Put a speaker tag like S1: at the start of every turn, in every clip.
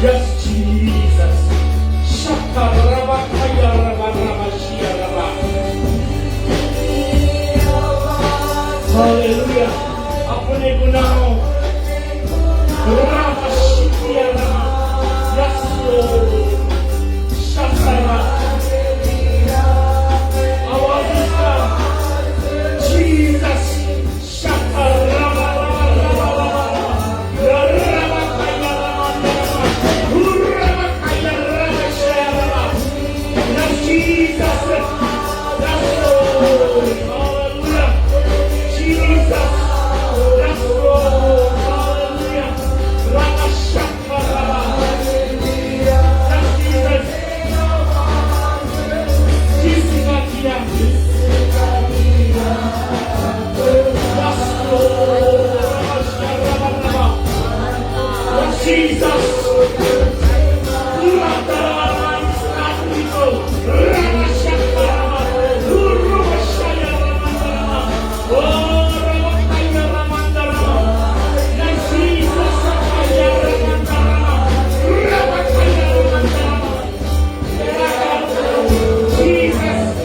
S1: Yes, Jesus. Hallelujah. अपने गुनाहों Yes, Lord. Shakara. आवाज इसका Jesus. Shakara. Jesus. Yes, Lord. Hallelujah. Jesus. Yes, Lord. Hallelujah. Rakashakara. Yes, Jesus. Jessica Tia. Yes, Lord. Rakashakara. Yes, Jesus. Jesus.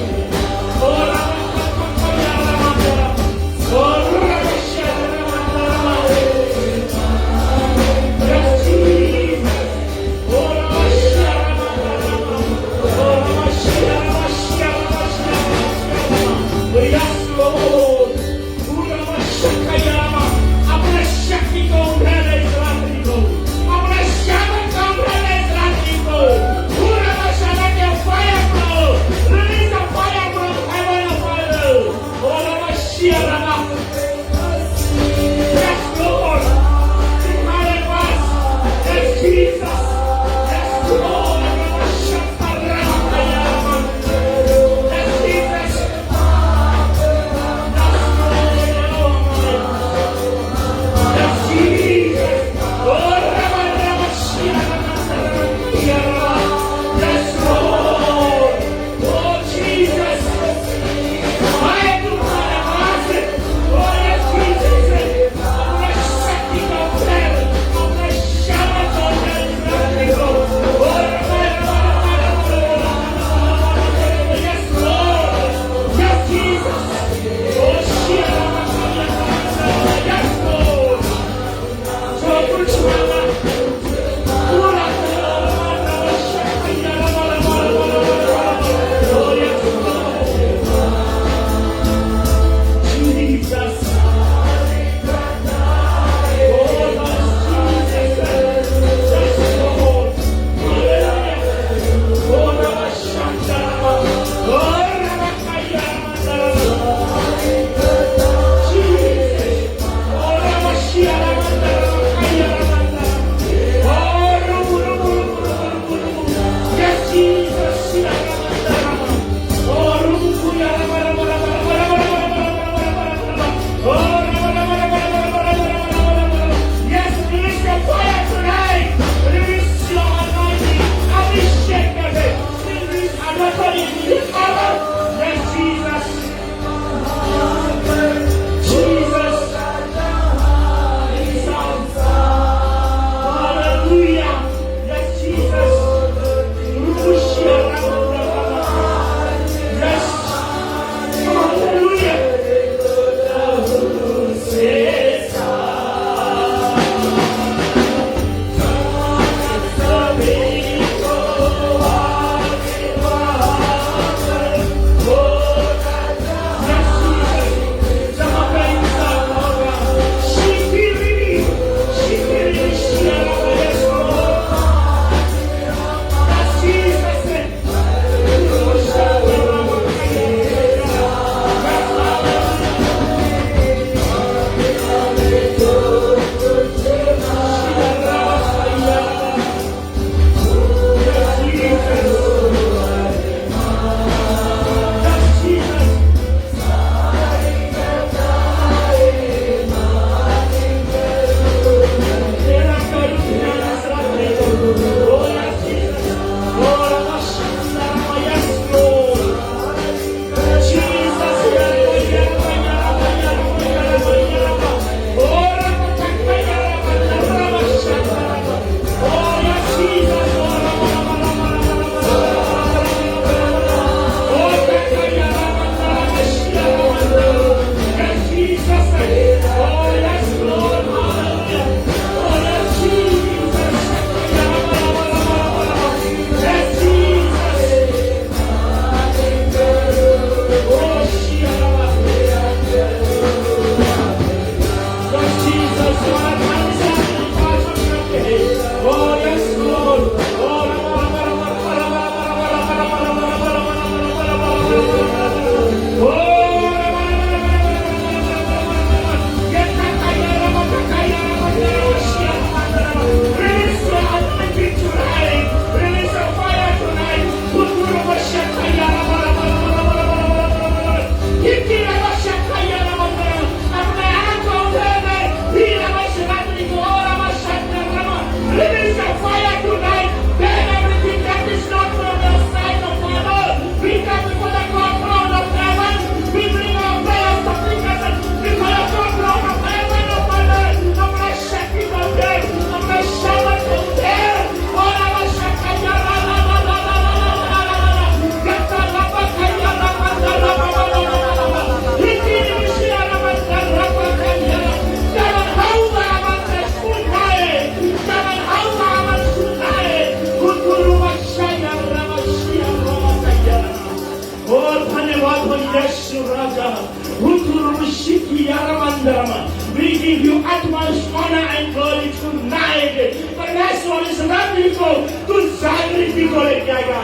S1: और इस रात्रि को तू जागृति को लेके आएगा,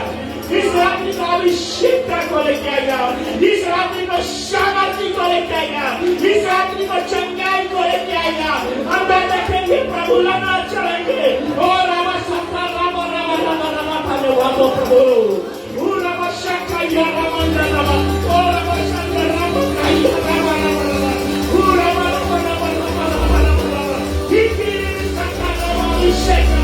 S1: इस रात्रि को अभिषेकता को लेके आएगा, इस रात्रि को सामर्थ्य को लेके आएगा, इस रात्रि को चंगाई को लेके आएगा। हम देखेंगे प्रभु लगा चलेंगे और रामा सत्ता रामा रामा रामा रामा धन्यवाद प्रभु। रामा शक्का या रामा रामा ओ रामा शक्का रामा काया रामा रामा रामा रामा रामा रामा रामा रामा रामा इतनी सत्ता रामा अभिषेक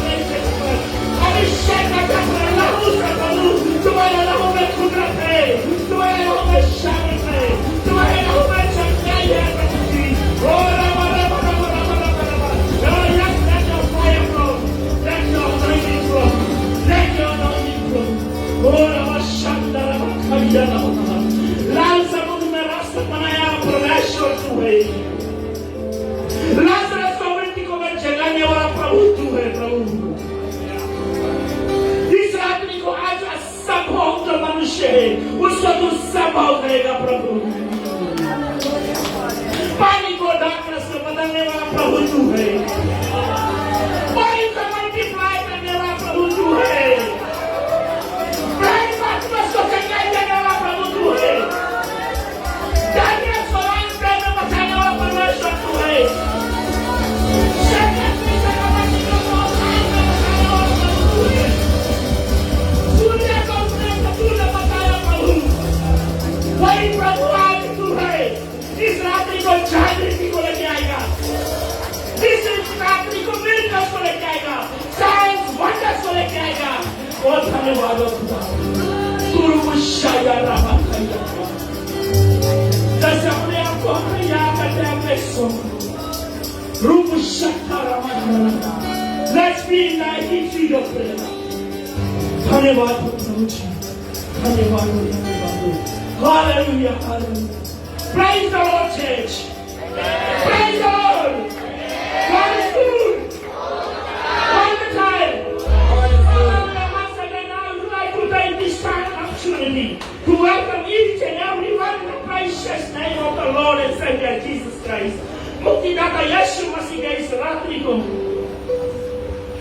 S1: अभिषेक का लहू से बोलू, तुम्हारे लहू में कुदरत है, तुम्हारे लहू में शामिल है, तुम्हारे लहू में चंगाई है प्रभु जी। ओ Rama Rama Rama Rama Rama Rama. Oh yes, let your fire flow, let your anointing flow, let your anointing flow। ओ रामा शब्द रामा खलिया रामा रामा। लाल समुद्र में रास्ता बनाया परमेश्वर तू है, लाजरस को मृत्यु को में जगाने वाला प्रभु तू है प्रभु। को आज संभव जो मनुष्य है उसको तू संभव करेगा प्रभु। पानी को डार्कनेस में बदलने वाला प्रभु तू है, पानी को मल्टीप्लाई करने वाला प्रभु तू है, ब्राह्मण को चंगाई देने वाला प्रभु तू है, डार्कनेस को लाइन में बचाने वाला परमेश्वर तू है, वही प्रभु आज तू है। इस रात्रि को जागृति को लेके आएगा, इस रात्रि को मिरेकल्स को लेके आएगा, साइंस वंडर्स को लेके आएगा। बहुत धन्यवाद खुदा। जैसे अपने आप को हमने याद करते हैं अपने सो रूप शक्ता Rama. Let's be in thy feet of prayer। धन्यवाद प्रभु जी, धन्यवाद धन्यवाद। Hallelujah, hallelujah. Praise the Lord, church. Praise the Lord. God is good. All the time. Once again, I would like to take this time opportunity to welcome each and every one in the precious name of the Lord and Savior Jesus Christ. मुक्तिदाता यीशु मसीह के इस रात्रि को,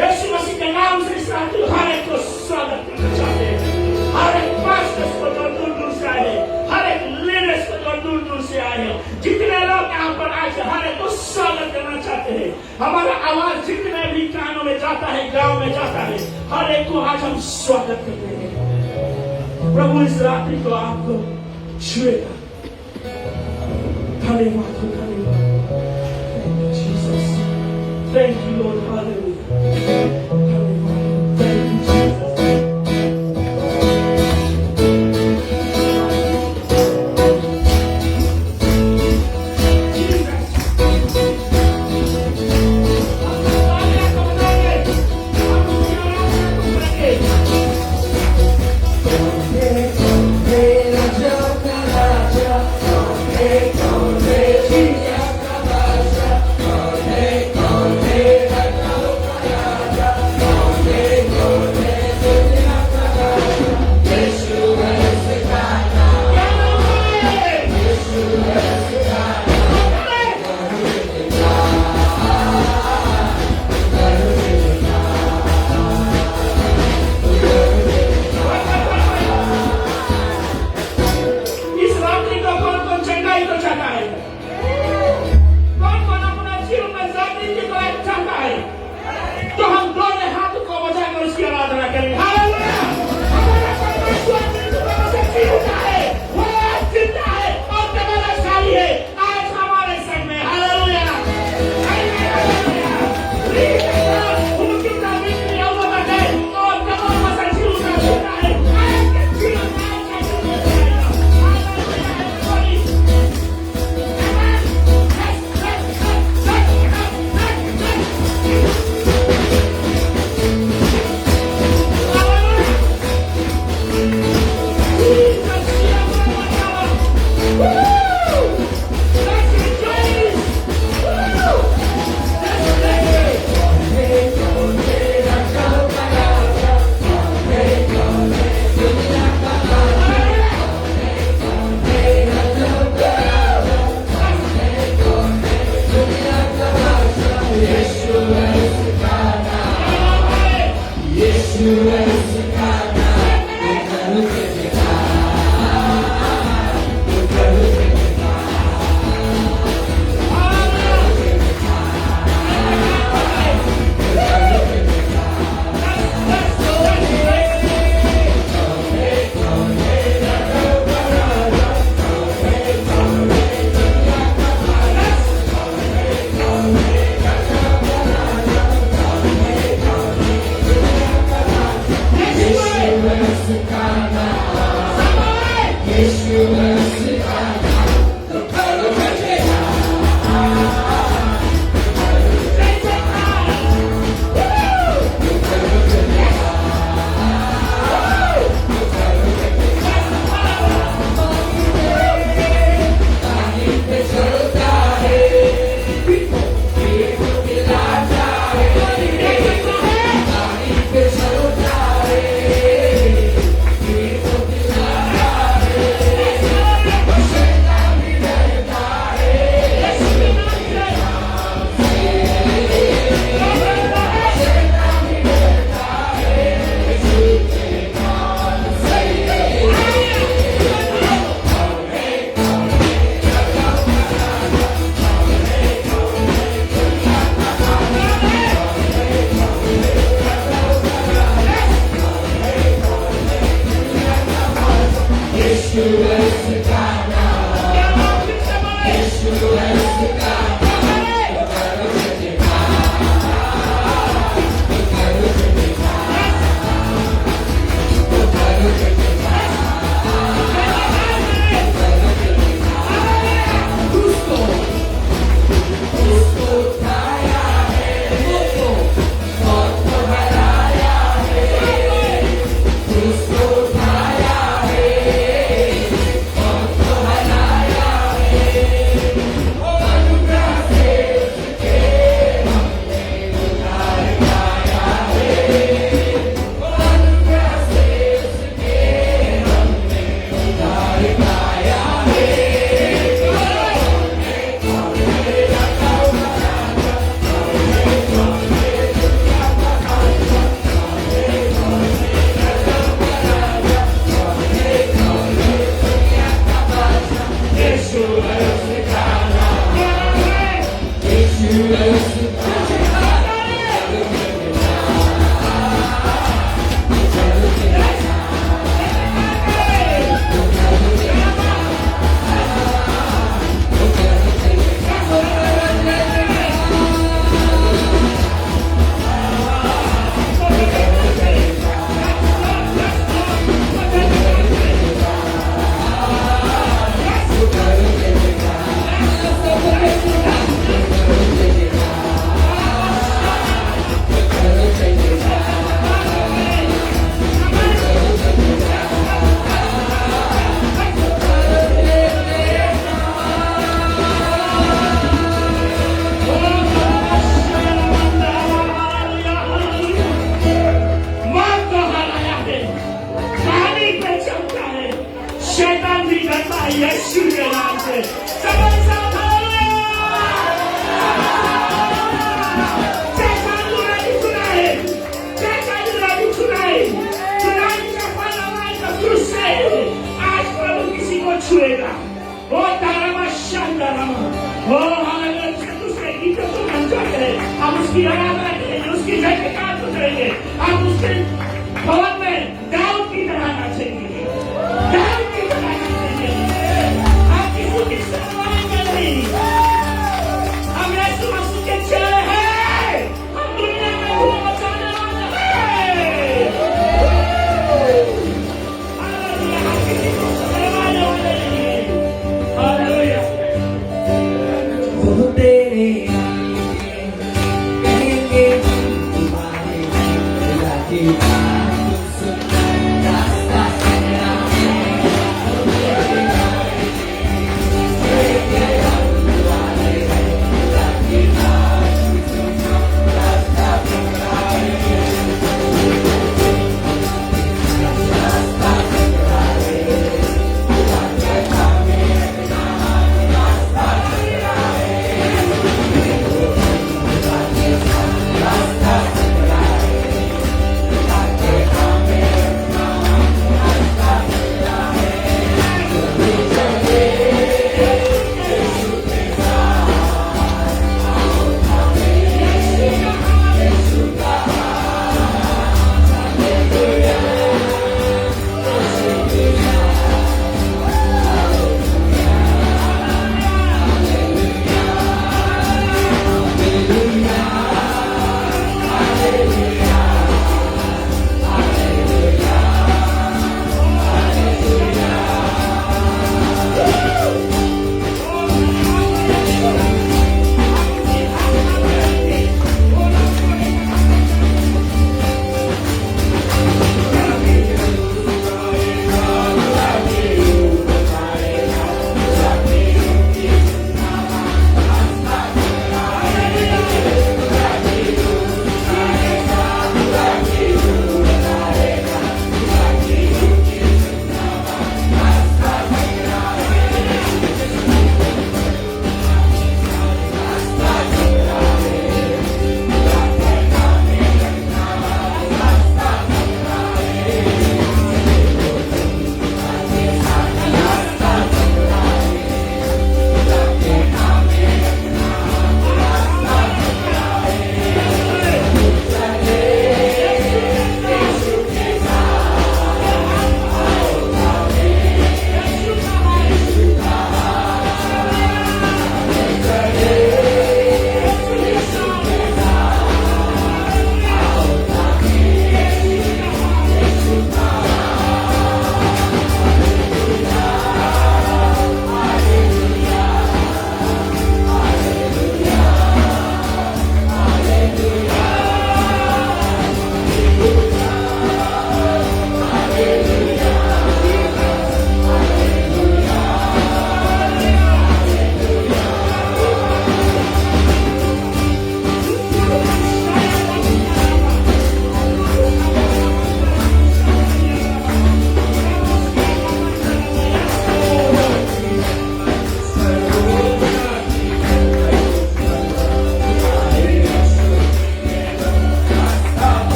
S1: यीशु मसीह के नाम से इस रात्रि हर एक को स्वागत करना चाहते हैं। हर एक पास्टर्स को जो दूर दूर से आए हैं, हर एक लीडर्स को जो दूर दूर से आए हैं, जितने लोग यहाँ पर आए हैं हर एक को स्वागत करना चाहते हैं। हमारा आवाज जितने भी कानों में जाता है, गांव में जाता है, हर एक को आज हम स्वागत करते हैं। प्रभु इस रात्रि को आपको छुएगा। धन्यवाद धन्यवाद। Thank you, Lord. Hallelujah. Thank you, Jesus.
S2: Kita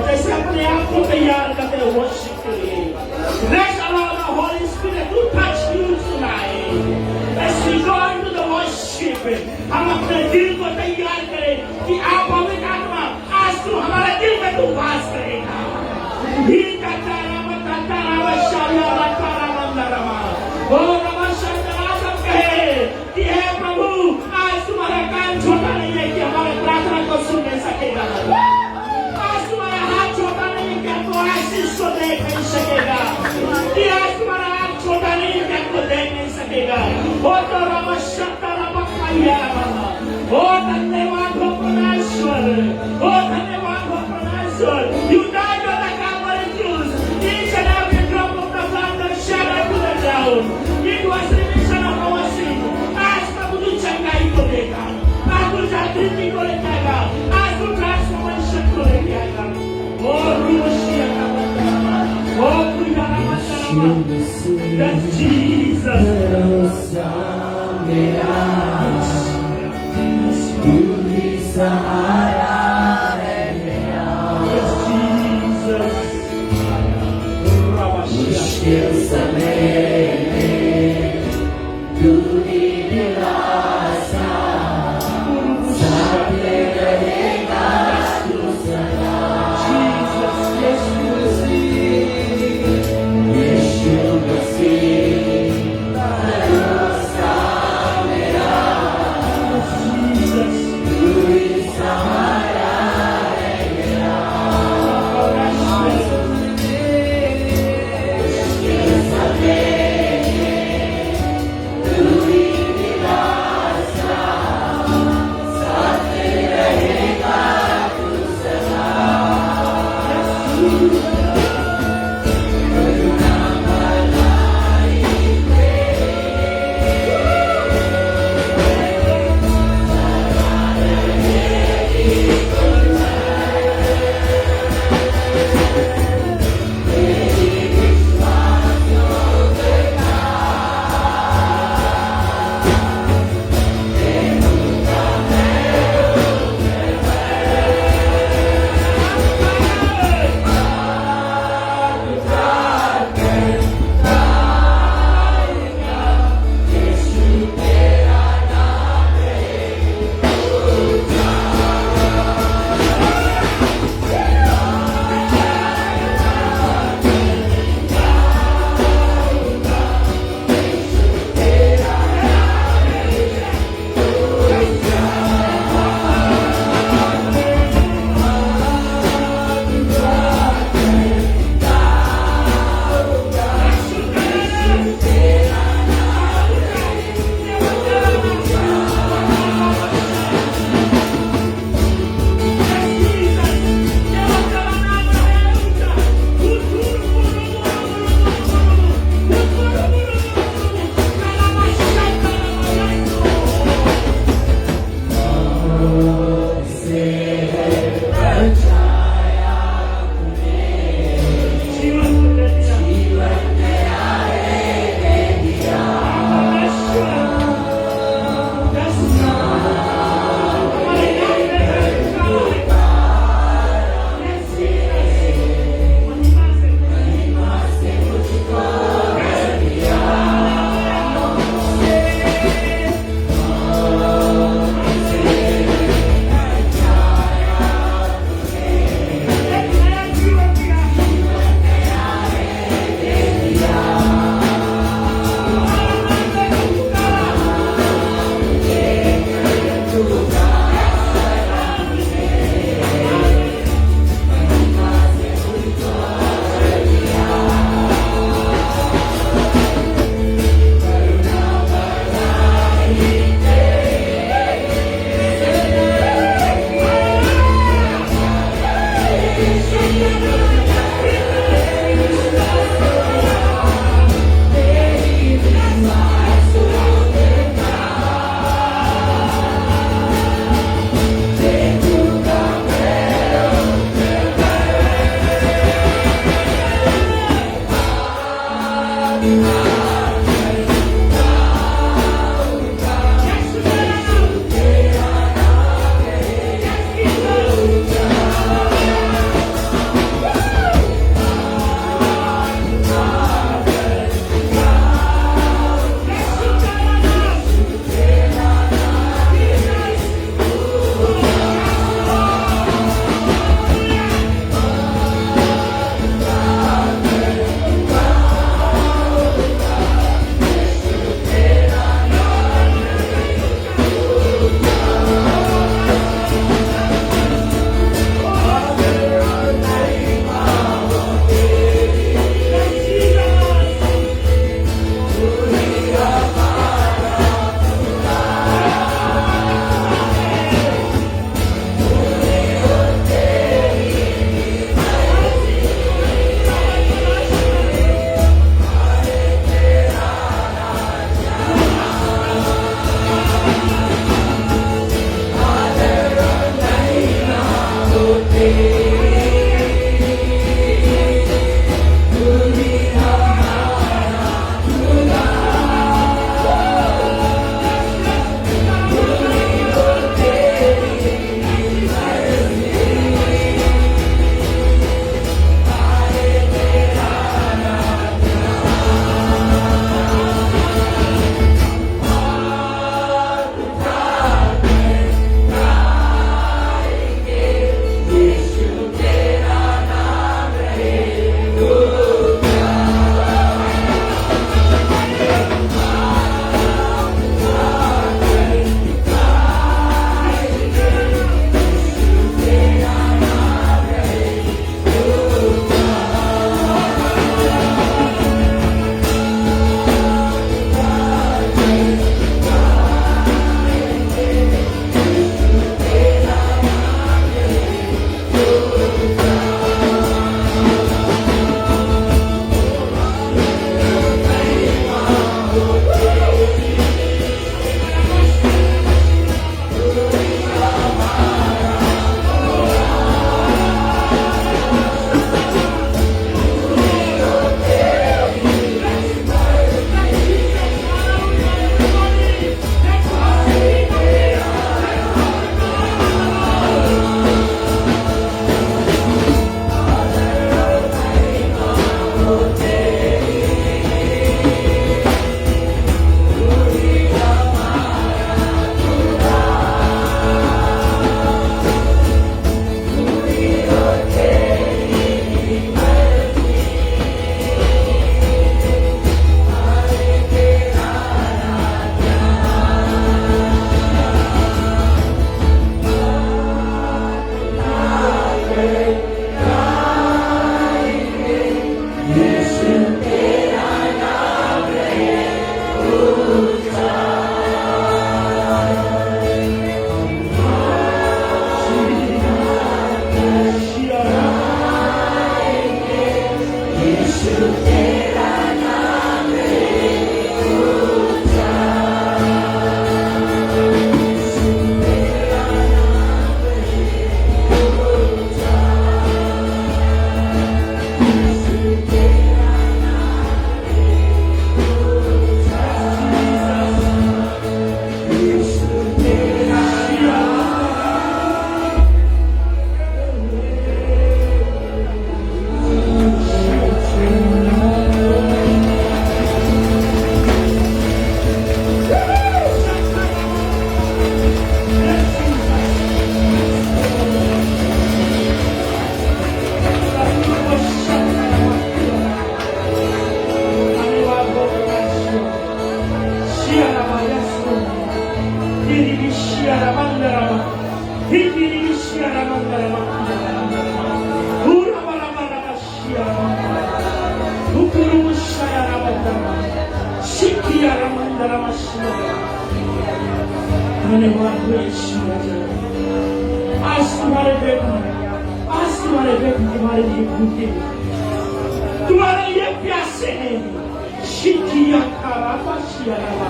S1: जैसे अपने आप को तैयार करते हैं वर्शिप के लिए। Let's allow the Holy Spirit to touch you tonight. As we go into the worship, हम अपने दिल को तैयार करें कि आप पवित्र आत्मा आज तू हमारे दिल में तू वास करेगा। ही कि हे प्रभु आज तुम्हारा काम छोटा नहीं है कि हमारे प्रार्थना को सुन नहीं सकेगा। आज तुम्हारा हाथ छोटा नहीं है कि हमको आशीष को देख नहीं सकेगा। कि आज तुम्हारा हाथ छोटा नहीं है कि हमको देख नहीं सकेगा। ओ तो रमशक्ता रमकाया ओ धन्यवाद हो परमेश्वर। ओ धन्यवाद हो परमेश्वर। You died on the Calvary cross. Each and every drop of the blood that shed to the ground. It was remission of our sin. आज प्रभु तू चंगाई को देगा। आज तू जागृति को लेके आएगा। आज तू ट्रांसफॉर्मेशन को लेके आएगा। ओ रूशिया का बंदरमा। ओ कुयारा बंदरमा। That's Jesus. तू ही सहारा है मेरा। Yes, Jesus. मुश्किल समय में तू ही दिलासा साथ रहेगा तू सदा। यीशु मसीह भरोसा मेरा। तू ही सहारा है मेरा। मुश्किल धन्यवाद हो यीशु राजा। आज तुम्हारे बेटे तुम्हारे लिए भूखे, तुम्हारे लिए प्यासे हैं। शिकिया खाराबा शियाराबा,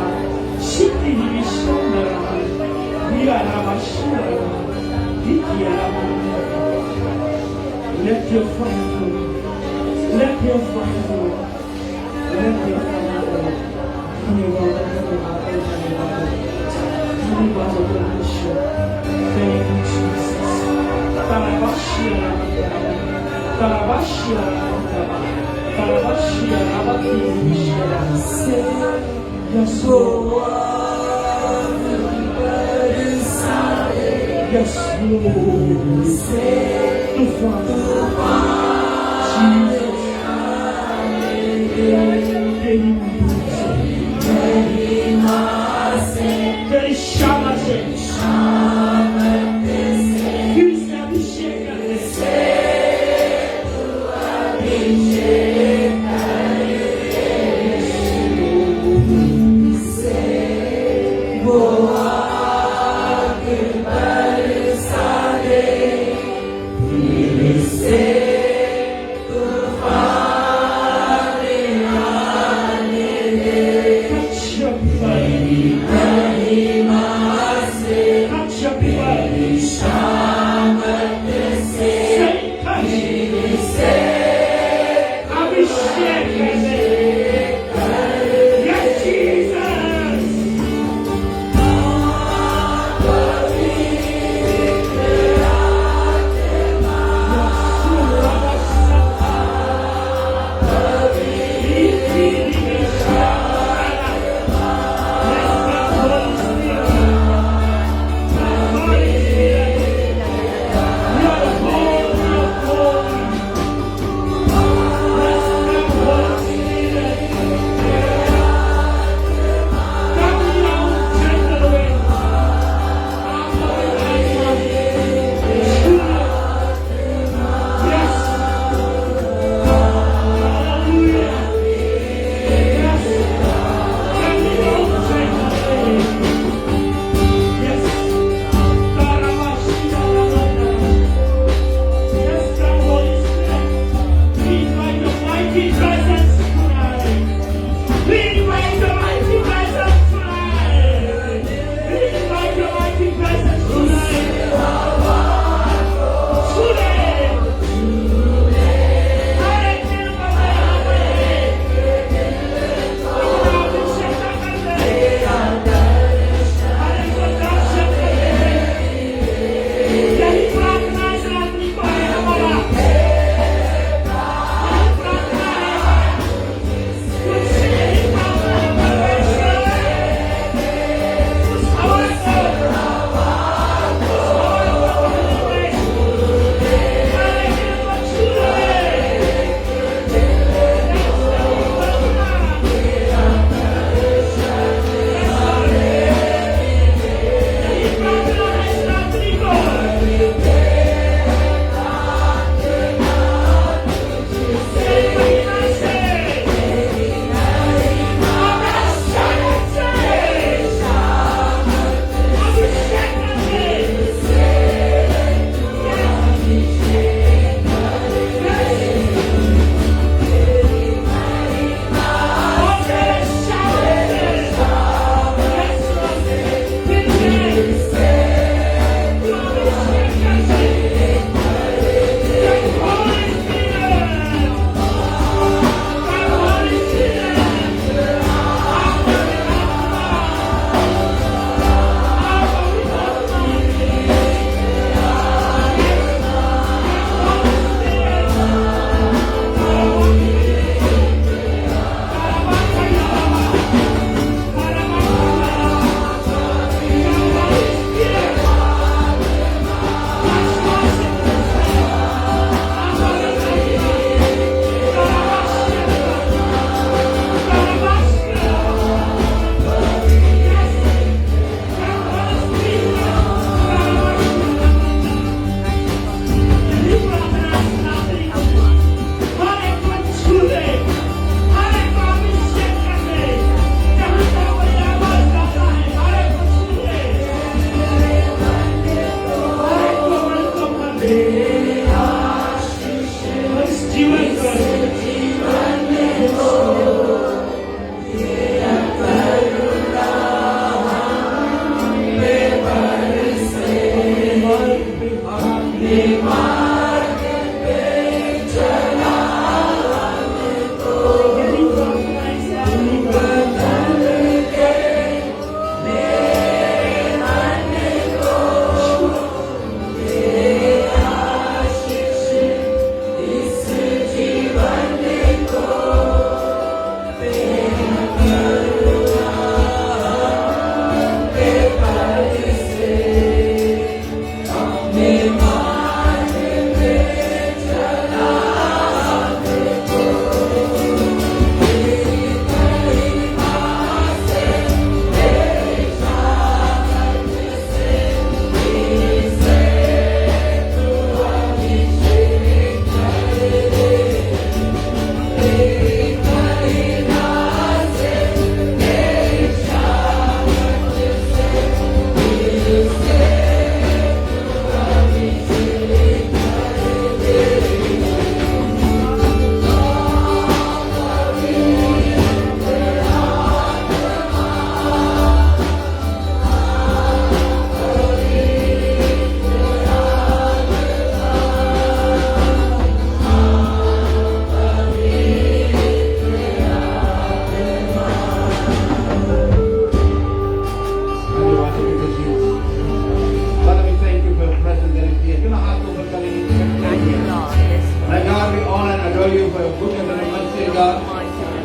S1: शिकी विश्वनाराबा, वीराराबा शियाराबा, विकियाराबा। Let your fire flow. Let your fire flow. Let your fire flow. धन्यवाद, धन्यवाद, धन्यवाद, धन्यवाद, परमेश्वर। Thank you, Jesus. Tarabashia, Tarabashia, Tarabashia, Tarabashia. Yes, Lord. Yes, Lord. The Father, Jesus. There is Shabbat.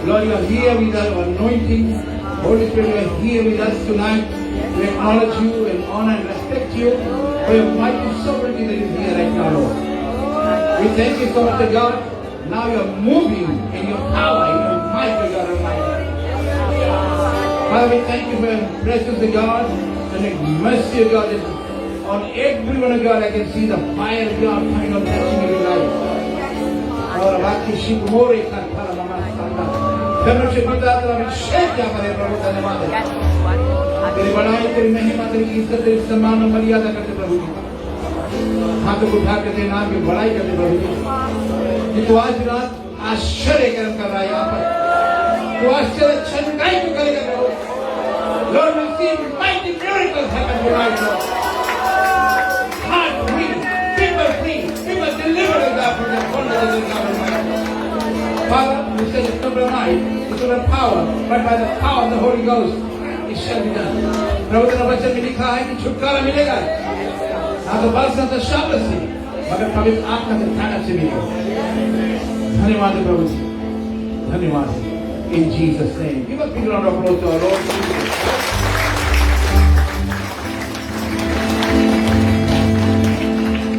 S2: Lord, you are here with our anointing. Holy Spirit, you are here with us tonight. We acknowledge you and honor and respect you for your mighty sovereignty that is here right now, Lord. We thank you so much, God. Now you are moving in your power, in your might, God Almighty. Father, we thank you for your presence, God, and the mercy of God is on everyone, God. I can see the fire of God coming on touching every life. Fellowship with us, we shake your body, प्रभु धन्यवाद है। तेरी बड़ाई, तेरी महिमा, तेरी इज्जत, तेरी सम्मान और मर्यादा करते प्रभु जी। हाथों को उठा के तेरे नाम की बड़ाई करते प्रभु जी। कि तू आज रात आश्चर्य कर्म कर रहा है यहाँ पर। तू आश्चर्य छनकाई को करेगा प्रभु। Lord, we see mighty miracles happen tonight, Lord. Heart free, people delivered God from their bondage and God Almighty. Father, you said it's not by might, it's not by power, but by the power of the Holy Ghost, it shall be done. प्रभु तेरा वचन में लिखा है कि छुटकारा मिलेगा। ना तो बल से, ना तो शब्द से, मगर पवित्र आत्मा के ताकत से मिलेगा। धन्यवाद है प्रभु जी, धन्यवाद है। In Jesus' name, give a big round of applause to our Lord Jesus.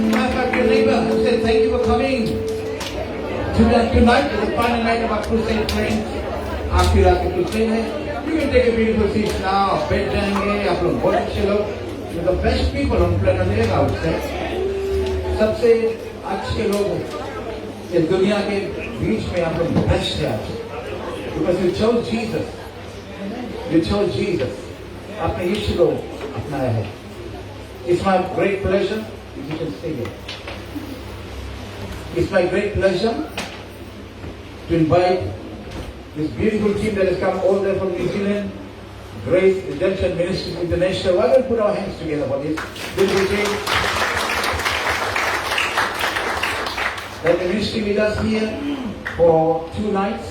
S2: Matter of fact, your neighbor said, thank you for coming. Tonight is the final night of our crusade praying. आपकी रात की crusade है. You can take a beautiful seat now. बैठ जाएंगे. आप लोग बहुत अच्छे लोग. You're the best people on planet Earth, I would say. सबसे अच्छे लोग इस दुनिया के बीच में आप लोग best हैं आज. Because you chose Jesus. You chose Jesus. आपने यीशु को अपनाया है. It's my great pleasure. You can stay here. It's my great pleasure to invite this beautiful team that has come all the way from New Zealand, Grace Redemption Ministries International. Why don't we put our hands together for this beautiful team? They've been ministering with us here for 2 nights,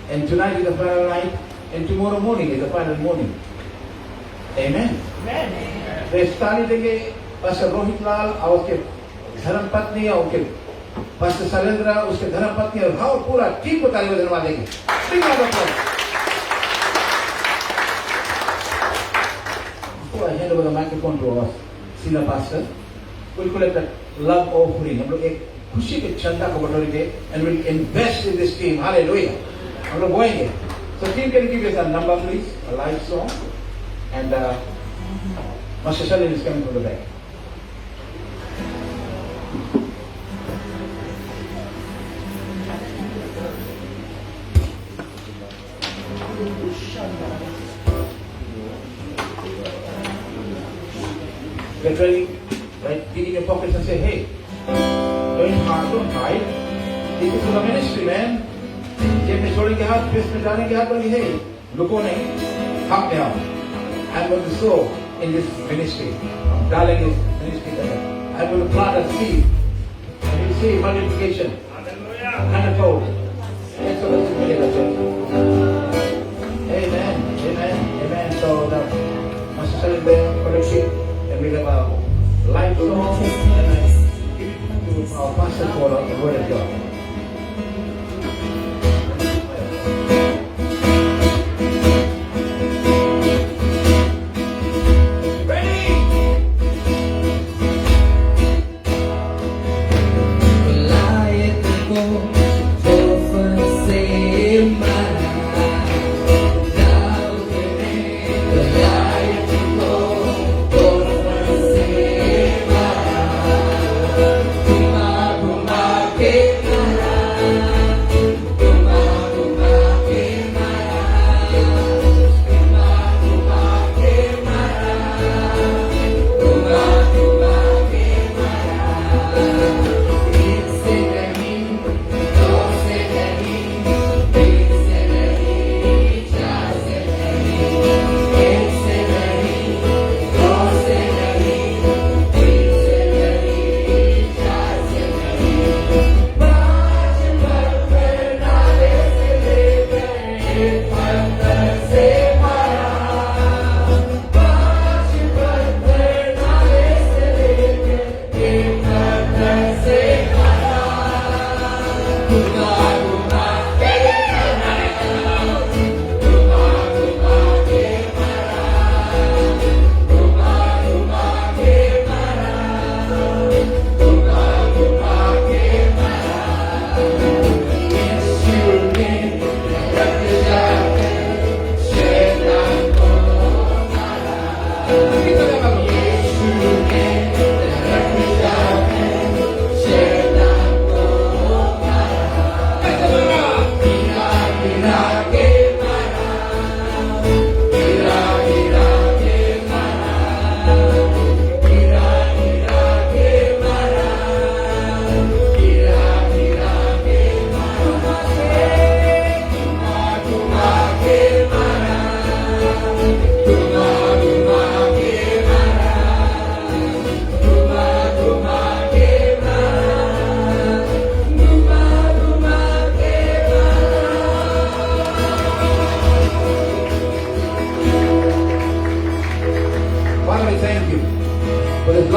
S2: and tonight is the final night, and tomorrow morning is the final morning. Amen. वे स्थानीय देंगे pastor Rohit लाल और उसके धर्मपत्नी और उनके pastor Surendra उसके धर्मपत्नी और भाव पूरा टीम को तालियों धन्यवाद देंगे। Before I hand over the microphone to our senior pastor, we'll collect that love offering. हम लोग एक खुशी के चंदा को बटोरेंगे and we'll invest in this team. Hallelujah. हम लोग बोएंगे. So team, can you give us a number please, a live song, and Master Shalin is coming from the back. Get ready, right? Dig in your pockets and say, hey, don't hide. This is the ministry, man. जेब में छोड़ेंगे हाथ, पेट में डालेंगे हाथ, बोलेंगे, hey, लुको नहीं, come down. I'm going to sow in this ministry. I'm डालेंगे इस ministry में. I'm going to plant a seed. And you see multiplication. Hundredfold. That's what it's going to be. Amen. Amen. Amen. So the Master Salim there, collection, and we have a live song, and I give it to our pastor for the word of God.
S3: Say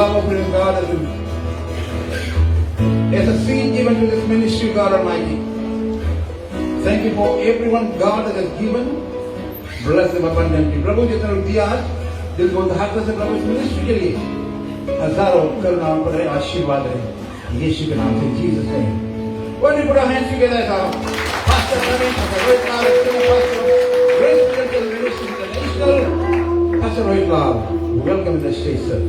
S2: love of God as a seed given to this ministry, God Almighty. Thank you for everyone God that has given. Bless them abundantly. प्रभु जितना दिया दिल को धारता से प्रभु इस ministry के लिए हजारों करुणा पर है, आशीर्वाद है यीशु के नाम से, Jesus name. When we put our hands together, Pastor Ramesh, Pastor Rohit Lal, Pastor Grace Spiritual Ministry International, Pastor Rohit Lal, welcome to the stage, sir.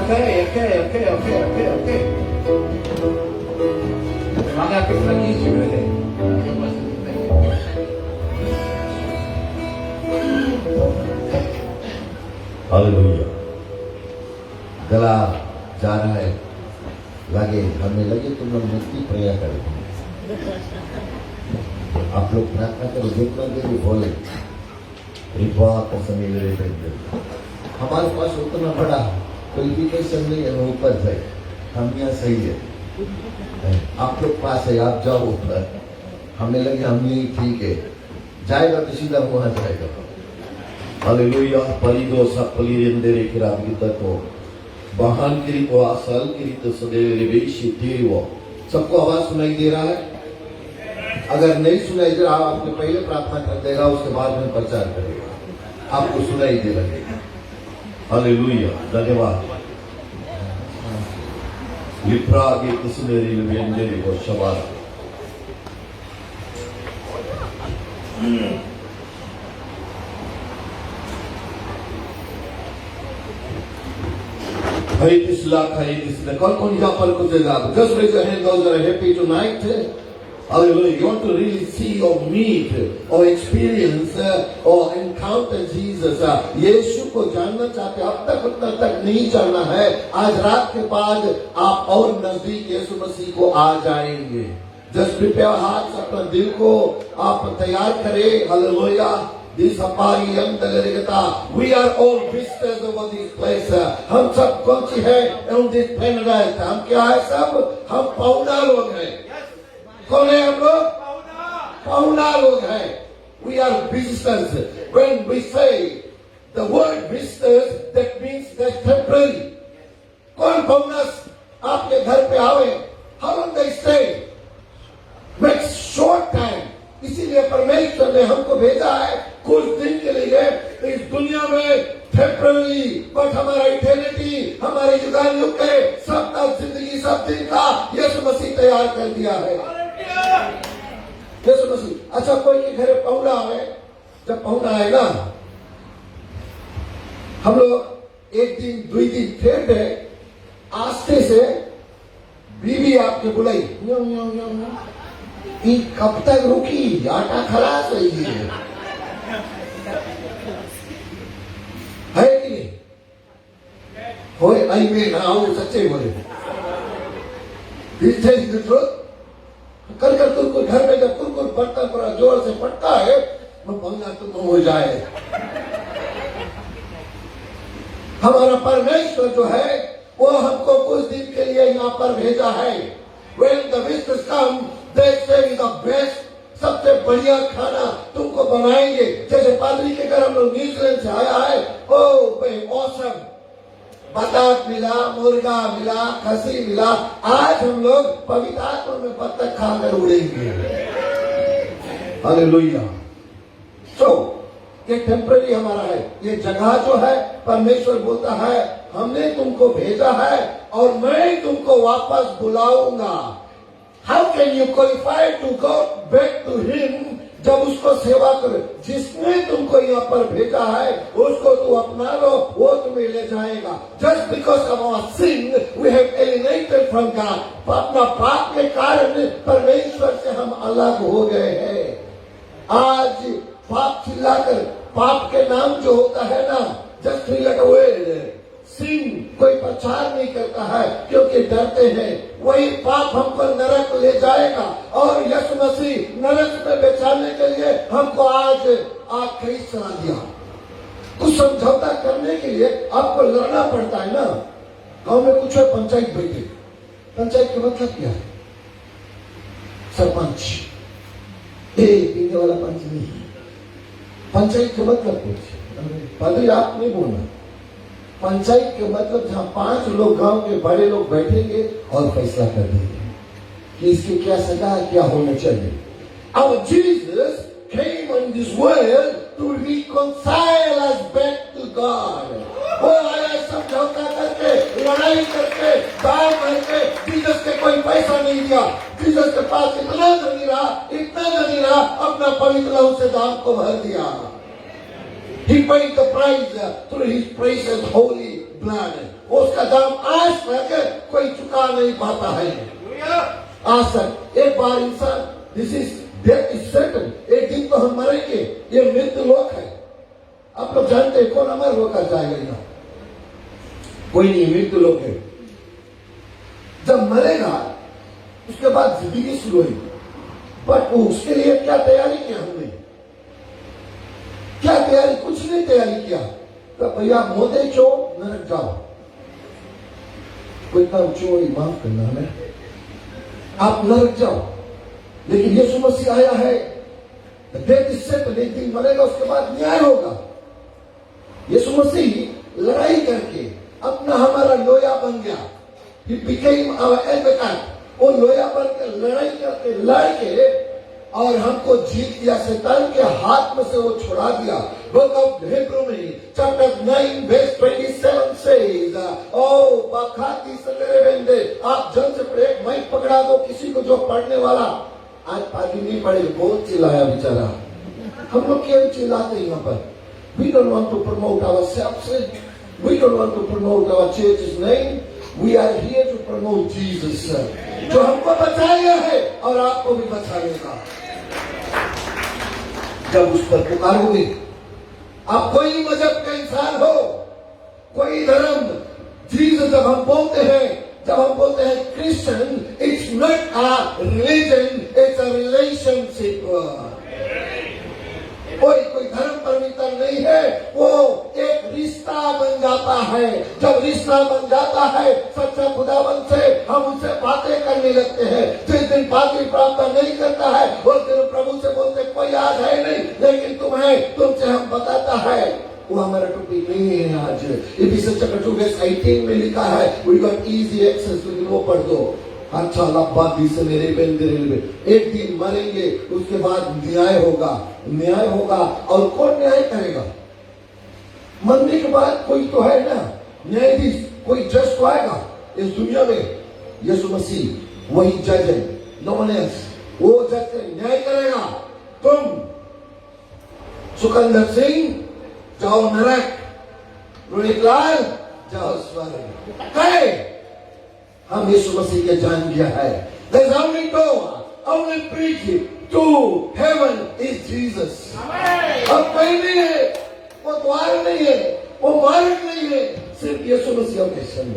S2: Okay. Mana aku lagi sebenarnya.
S3: Hallelujah. गला जा रहा है, लगे हमें लगे तुम लोग मुक्ति प्रेयर करें. आप लोग प्रार्थना करो, जितना देर बोले रिपा का समय ले रहे. हमारे पास उतना बड़ा क्वालिफिकेशन नहीं है ऊपर जाए, हम यहाँ सही है. आप लोग पास है, आप जाओ ऊपर. हमें लगे हम यही ठीक है, जाएगा तो सीधा वहां जाएगा. हालेलुया. परिदो सपलिरेंदरे किराबितको बहान किरितो आसल किरितो सदेव रेवेशी तेरो. सबको आवाज सुनाई दे रहा है? अगर नहीं सुनाई दे रहा, आपने पहले प्रार्थना कर देगा, उसके बाद में प्रचार करेगा, आपको सुनाई दे लगेगा. हालेलुया. धन्यवाद. लिप्रा के किसनेरी लेवेंदरे को शबाद. कौन यहाँ पर कुछ just raise your hand those that are happy tonight. Hallelujah. You want to really see or meet or experience or encounter Jesus. यीशु को जानना चाहते, अब तक उतना तक नहीं जानना है, आज रात के बाद आप और नजदीक यीशु मसीह को आ जाएंगे. Just prepare hearts, अपना दिल को आप तैयार करें. Hallelujah. This हमारी अंदर we are all visitors over this place. हम सब कौन सी है on this planet Earth? हम क्या है सब? हम पाहुना लोग हैं. कौन है हम लोग? पाहुना लोग हैं. We are visitors. When we say the word visitors, that means that's temporary. कौन पाहुना आपके घर पे आवे? How long they stay? Makes short time. इसीलिए परमेश्वर ने हमको भेजा है कुछ दिन के लिए इस दुनिया में टेम्पररी, बट हमारा इटर्निटी, हमारे युगानुयुग के सब का जिंदगी सब दिन का यीशु मसीह तैयार कर दिया है. यीशु मसीह. अच्छा, कोई के घर पहुंचा है, जब पहुंचा है ना, हम लोग एक दिन दो दिन फिर गए, आस्ते से बीवी आपके बुलाई, कब तक रुकी, आटा खलास है कि नहीं? होए आई में ना आओ, सच्चे बोले. कर तुमको घर में जब तुमको बर्तन पर जोर से पड़ता है, वो पंगा तुम हो जाए. हमारा परमेश्वर जो है वो हमको कुछ दिन के लिए यहाँ पर भेजा है. When the visitors come, they say the best, सबसे बढ़िया खाना तुमको बनाएंगे. जैसे पादरी के घर हम लोग न्यूजीलैंड से आया है, ओ भाई ऑसम, बतख मिला, मुर्गा मिला, खसी मिला. आज हम लोग पवित्र आत्मा में बतख खाकर उड़ेंगे. हालेलुया. So ये टेम्पररी हमारा है. ये जगह जो है परमेश्वर बोलता है हमने तुमको भेजा है और मैं तुमको वापस बुलाऊंगा. How can you qualify to go back to him? जब उसको सेवा करो, जिसने तुमको यहाँ पर भेजा है उसको तू अपना लो, वो तुम्हें ले जाएगा. Just because of our sin, we have alienated from God. अपना पाप के कारण परमेश्वर से हम अलग हो गए हैं. आज पाप चिल्लाकर, पाप के नाम जो होता है ना, just three letter word, sin, कोई प्रचार नहीं करता है क्योंकि डरते हैं. वही पाप हमको नरक ले जाएगा और यीशु मसीह नरक में बचाने के लिए हमको आज खरीद चला दिया. कुछ समझौता करने के लिए आपको लड़ना पड़ता है ना. गांव में कुछ है, पंचायत बैठे, पंचायत का मतलब क्या है? सरपंच, पीने वाला पंच नहीं. पंचायत का मतलब कुछ, पादरी आप नहीं बोलना, पंचायत के मतलब जहां 5 लोग गांव के बड़े लोग बैठेंगे और फैसला कर देंगे कि इसकी क्या सजा है, क्या होना चाहिए। Our Jesus came on this world to reconcile us back to God. वो आया समझौता करके, लड़ाई करके, दाम करके। जीसस के कोई पैसा नहीं दिया, जीसस के पास इतना धनी रहा, अपना पवित्र लहू से दाम को भर दिया। He paid the price through his precious holy blood. उसका दाम आज तक कोई चुका नहीं पाता है। आज तक एक बार इंसान, this is death is certain, एक दिन तो हम मरेंगे, ये मृत्यु लोक है। आप लोग जानते हैं कौन अमर होकर जाएगा यहाँ? कोई नहीं, मृत्यु लोक है। जब मरेगा उसके बाद जिंदगी शुरू हुई, बट उसके लिए क्या तैयारी किया हमने? क्या तैयारी? कुछ नहीं तैयारी किया। तो भैया मोदे चो नरक जाओ, कोई काम चो माफ करना हमें, आप नरक जाओ। लेकिन यीशु मसीह आया है, डेथ इज सेटल्ड, एक दिन मरेगा, उसके बाद न्याय होगा। यीशु मसीह लड़ाई करके अपना हमारा लोया बन गया। He became our advocate. वो लोया बन के लड़ाई करके लड़के और हमको जीत दिया, शैतान के हाथ में से वो छुड़ा दिया। बुक ऑफ हिब्रू में चैप्टर 9 वर्स 27 says, ओ बखाती सवेरे बंदे, आप जल्द से पढ़े, माइक पकड़ा दो किसी को जो पढ़ने वाला। आज पार्टी नहीं पड़ेगी, बहुत चिल्लाया बेचारा। हम लोग क्यों चिल्लाते हैं यहाँ पर? We don't want to promote ourselves. We don't want to promote our church's name. We are here to promote Jesus, जो हमको बचाया है और आपको भी बचाएगा। जब उस पर पुकारोगे, आप कोई मजहब का इंसान हो, कोई धर्म, जीसस जब हम बोलते हैं Christian, it's not a religion, it's a relationship. कोई धर्म पवित्र नहीं है, वो एक रिश्ता बन जाता है। जब रिश्ता बन जाता है सच्चा खुदावन से, हम उनसे बातें करने लगते हैं। जिस दिन बातें प्राप्त नहीं करता है उस दिन प्रभु से बोलते कोई याद है नहीं, लेकिन तुमसे हम बताता है। वो हमारा टॉपिक नहीं है आज। इफिसियंस चैप्टर 2 वर्स 18 में लिखा है, वी गॉट इजी एक्सेस, लेकिन वो पढ़ दो। अच्छा लब्बादी से मेरे एक दिन मरेंगे, उसके बाद न्याय होगा। और कौन न्याय करेगा? मरने के बाद कोई तो है ना न्यायाधीश, कोई जज तो आएगा इस दुनिया में। यीशु मसीह वही जज है, नो वन एल्स। वो जज न्याय करेगा। तुम सुकंदर सिंह जाओ नरक, रोहित लाल जाओ स्वर्ग। हम यीशु मसीह के जान गया है। There's only door, only bridge to heaven is Jesus. अब कोई नहीं है, वो द्वार नहीं है, वो मार्ग नहीं है, सिर्फ यीशु मसीह के संग।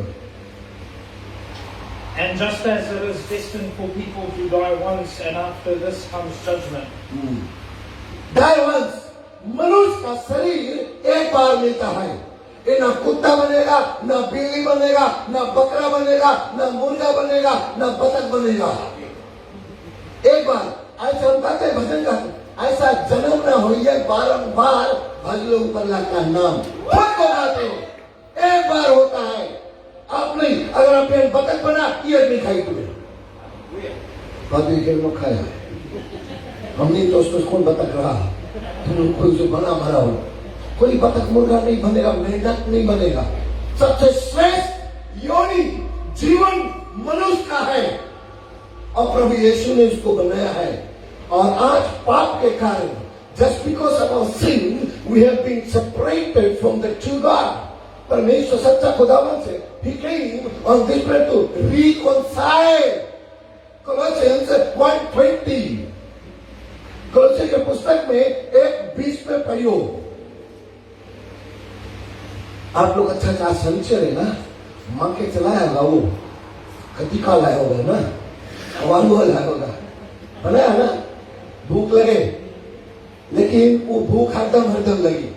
S1: And just as it is destined for people to die once, and after this comes judgment.
S3: Die once, मनुष्य का शरीर एक बार मिलता है। ये ना कुत्ता बनेगा, ना बिल्ली बनेगा, ना बकरा बनेगा, ना मुर्गा बनेगा, ना बतख बनेगा। एक बार ऐसा हम कहते हैं भजन का, ऐसा जन्म ना हो, ये बारंबार भजलो ऊपर का नाम खुद को गाते हो। एक बार होता है, आप नहीं। अगर आप बतख बना, ये नहीं खाई तुम्हें, बात खाया हमने तो उसमें कौन बतख रहा, तुम कोई जो बना मरा हो। कोई बतख मुर्गा नहीं बनेगा, मेंढक नहीं बनेगा। सबसे श्रेष्ठ योनि जीवन मनुष्य का है और प्रभु यीशु ने उसको बनाया है। और आज पाप के कारण, just because of our sin, we have been separated from the true God. परमेश्वर सच्चा खुदावन से He came on this planet to reconcile. Colossians 1:20, कोलोसी के पुस्तक में 1:20 में पढ़ियो। आप लोग अच्छा शनिचर है ना, मां के चलाया होगा, वो कतिका लाया होगा ना, अवालू लाया होगा, बनाया ना, भूख लगे, लेकिन वो भूख हरदम लगी।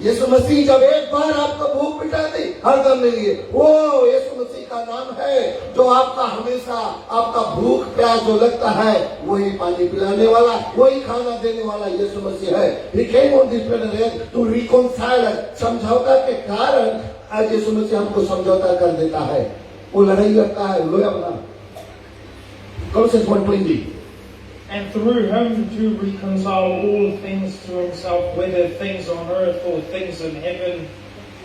S3: यीशु मसीह जब एक बार आपको भूख मिटा दी, हरदम लगी। वो यीशु मसीह का नाम है जो आपका हमेशा, आपका भूख प्यास जो लगता है, वही पानी पिलाने वाला, वही खाना देने वाला यीशु मसीह है। He came on this planet to reconcile us. समझौता के कारण आज यीशु मसीह हमको समझौता कर देता है, वो लड़ाई करता है, लोया बना। Colossians 1:20
S1: And through him to reconcile all things to himself, whether things on earth or things in heaven,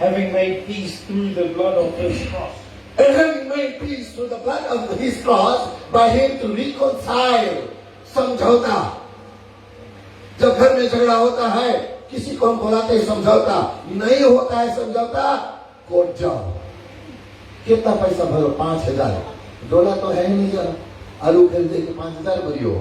S1: having made peace through the blood of his cross.
S3: And having made peace through the blood of his cross, by him to reconcile, समझौता। जब घर में झगड़ा होता है, किसी को हम बुलाते हैं समझौता, नहीं होता है समझौता, कोर्ट जाओ। कितना पैसा भरो? 5,000। डॉलर तो है नहीं जरा, आलू खरीदे के 5,000 भरियो।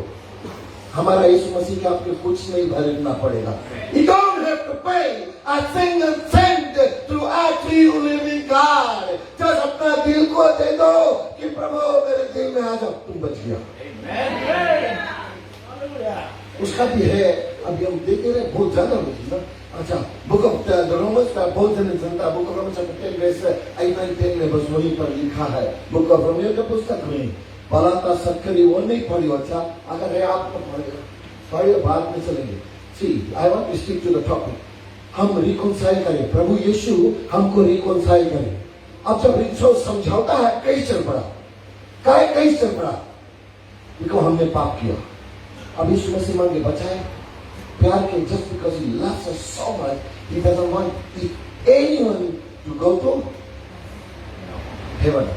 S3: हमारा यीशु मसीह के आपके कुछ नहीं भरना पड़ेगा। You don't have to pay a single cent to our true living God. just अपना दिल को दे दो कि प्रभु मेरे दिल में आ जाओ, तुम बच गया। उसका भी है, अभी हम देख रहे बहुत ज्यादा होती ना। अच्छा, बुक ऑफ द रोमन्स का बहुत जन जनता book of Romans chapter 10 verse 8-9 में बस वहीं पर लिखा है। बुक ऑफ रोमियो का पुस्तक में पलाता सक्करी वो नहीं पढ़ी। अच्छा, अगर है आपको पढ़िए, बाद में चलेंगे। See I want to stick to the topic. हम रिकॉन्साइल करें, प्रभु यीशु हमको रिकॉन्साइल करें। अब जब रिक्शो समझौता है, कई चल पड़ा, कई चल पड़ा, देखो हमने पाप किया। अब यीशु मसीह मांगे बचाए प्यार के, just because he loves us so much, he doesn't want anyone to go to heaven.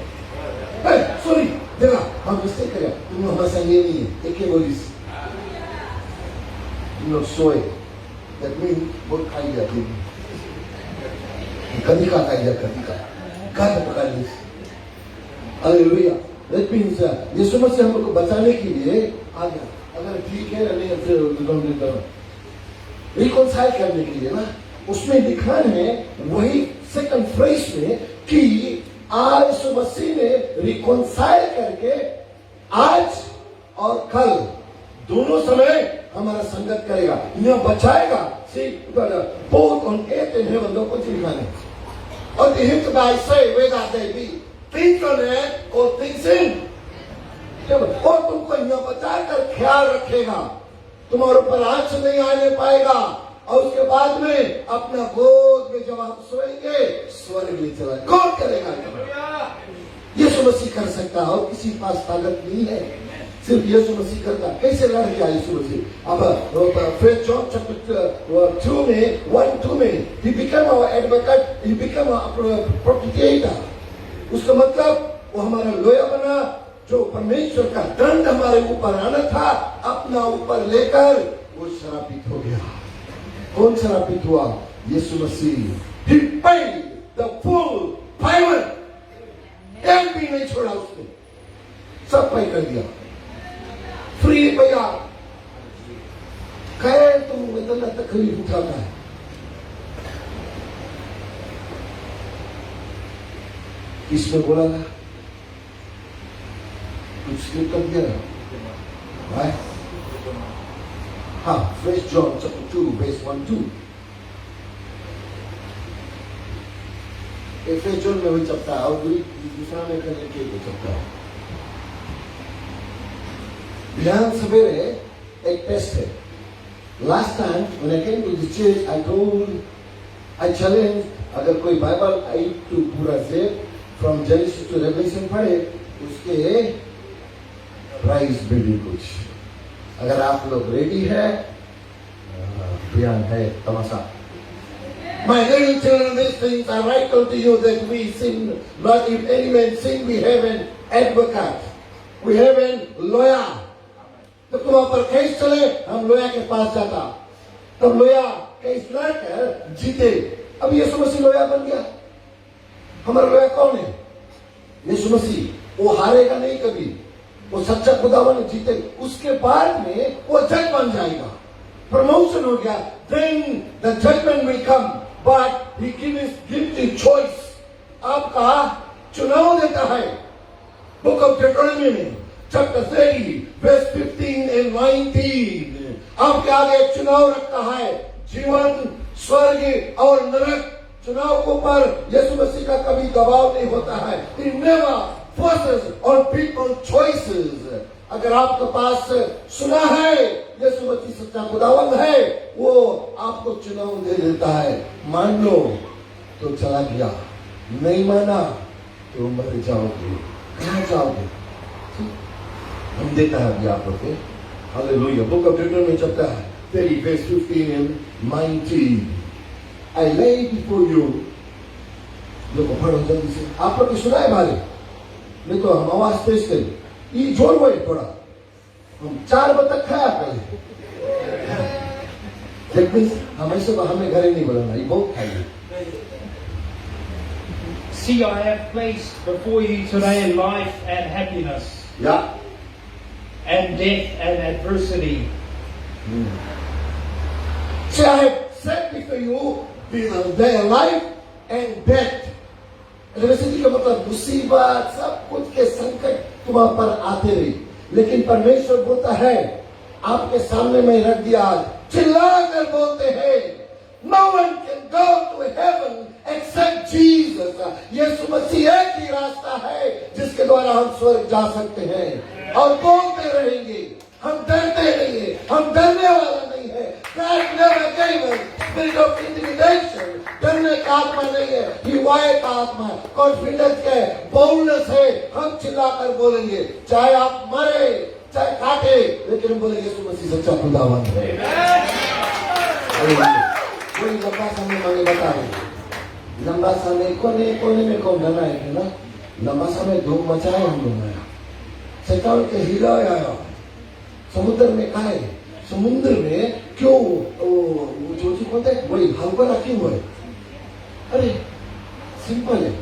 S3: Hey, sorry, देखा हम मिस्टेक करें, तुम हमारे संग ये नहीं है, एक ही बोलिस, तुम लोग सोए, that means बहुत खाई जाती है, कभी का खाई जा, कभी का, गाना पका लीस, हालेलुया। That means यीशु मसीह हमको बचाने के लिए आ गया। अगर ठीक है नहीं फिर रिकॉन्साइल करने के लिए ना, उसमें लिखा है वही सेकंड फ्रेज में कि आज यीशु मसीह ने रिकॉन्साइल करके आज और कल दोनों समय हमारा संगत करेगा, यह बचाएगा। both on earth and heaven, दो कुछ लिखा है। और the hymn by say whether they be things on earth or things in, और तुमको यह बचाकर ख्याल रखेगा, तुम्हारे ऊपर आंच नहीं आने पाएगा, और उसके बाद में अपना गोद में जब आप सोएंगे स्वर्ग में चला। कौन करेगा? यीशु मसीह कर सकता है, और किसी के पास ताकत नहीं है, सिर्फ यीशु मसीह करता। कैसे लड़ गया यीशु मसीह? अब फर्स्ट जॉन चैप्टर 2 में 1-2 में he became our advocate, he became our propitiator। उसका मतलब वो हमारा लोया बना, जो परमेश्वर का दंड हमारे ऊपर आना था अपना ऊपर लेकर वो शरापित हो गया। कौन शरापित हुआ? यीशु मसीह। He paid the full payment, एक भी नहीं छोड़ा उसने, सब पे कर दिया, फ्री भैया। कहे तुम इतना तकलीफ उठाता है, किसने बोला था? कुछ स्लिप कर दिया ना, हाँ। First John chapter 2 verse 1-2, first John में वही चलता है, और दूसरा में करने के लिए चलता है। ध्यान सवेरे एक टेस्ट है। Last time when I came to the church, I challenged, अगर कोई बाइबल 8 to पूरा से from Genesis to Revelation पढ़े, उसके प्राइज भी कुछ। अगर आप लोग रेडी है, बयान है तमाशा। My little children, these things I write unto you that we sin not. If any man sin, we have an advocate, we have an lawyer। तो तुम पर केस चले, हम लोया के पास जाता, तब लोया केस लड़कर जीते। अब यीशु मसीह लोया बन गया। हमारा लोया कौन है? यीशु मसीह। वो हारेगा नहीं कभी, वो सच्चा खुदावन जीते। उसके बाद में वो जज बन जाएगा, प्रमोशन हो गया। Then the judgment will come, but he gives the choice। आपका चुनाव देता है। बुक ऑफ Deuteronomy में चैप्टर 30 verse 15 and 19 आपके आगे एक चुनाव रखता है, जीवन, स्वर्ग और नरक। चुनाव के ऊपर यीशु मसीह का कभी दबाव नहीं होता है। He never forces on people choices। अगर आपके पास सुना है यीशु मसीह सच्चा खुदावंद है, वो आपको चुनाव दे देता है, मान लो तो चला गया, नहीं माना तो मर जाओगे। कहाँ जाओगे? हम देता है अभी आप लोग को। Hallelujah. Book of determination chapter 30 verse 15 and 19. I lay before you। देखो पढ़ो जल्दी से। आप लोग सुना है भाई? नहीं तो हम आवाज तेज करें। ये जोर हुए थोड़ा। हम 4 बजे तक खाया पहले। हमें घरे नहीं बोलना, ये बहुत खाइए।
S1: See, I have placed before you today life and happiness,
S3: Yeah.
S1: and death and adversity.
S3: See, I have set before you their life and death. Adversity का मतलब मुसीबत, सब कुछ के संकट तुम्हारे पर आते रही, लेकिन परमेश्वर बोलता है आपके सामने में रख दिया। चिल्लाकर बोलते हैं, no one can go to heaven except Jesus। यीशु मसीह एक ही रास्ता है जिसके द्वारा हम स्वर्ग जा सकते हैं। और बोलते रहेंगे, हम डरते नहीं है, हम डरने वाला नहीं है। God never gave us spirit of intimidation। डरने का आत्मा नहीं है, हिवाए का आत्मा, कॉन्फिडेंस है, बोल्डनेस है। हम चिल्लाकर बोलेंगे, चाहे आप मरे, चाहे काटे, लेकिन हम बोलेंगे यीशु मसीह सच्चा खुदावन है। कोई लंबा समय मांगे बता रहे, लंबा समय कोने कोने में कौन डरा है ना? लंबा समय धूम मचाए हम लोग ने, शैतान के हिलाया। समुद्र में खाए, समुद्र में क्यों जो बोलते हैं वही हल्का क्यों है? अरे सिंपल है,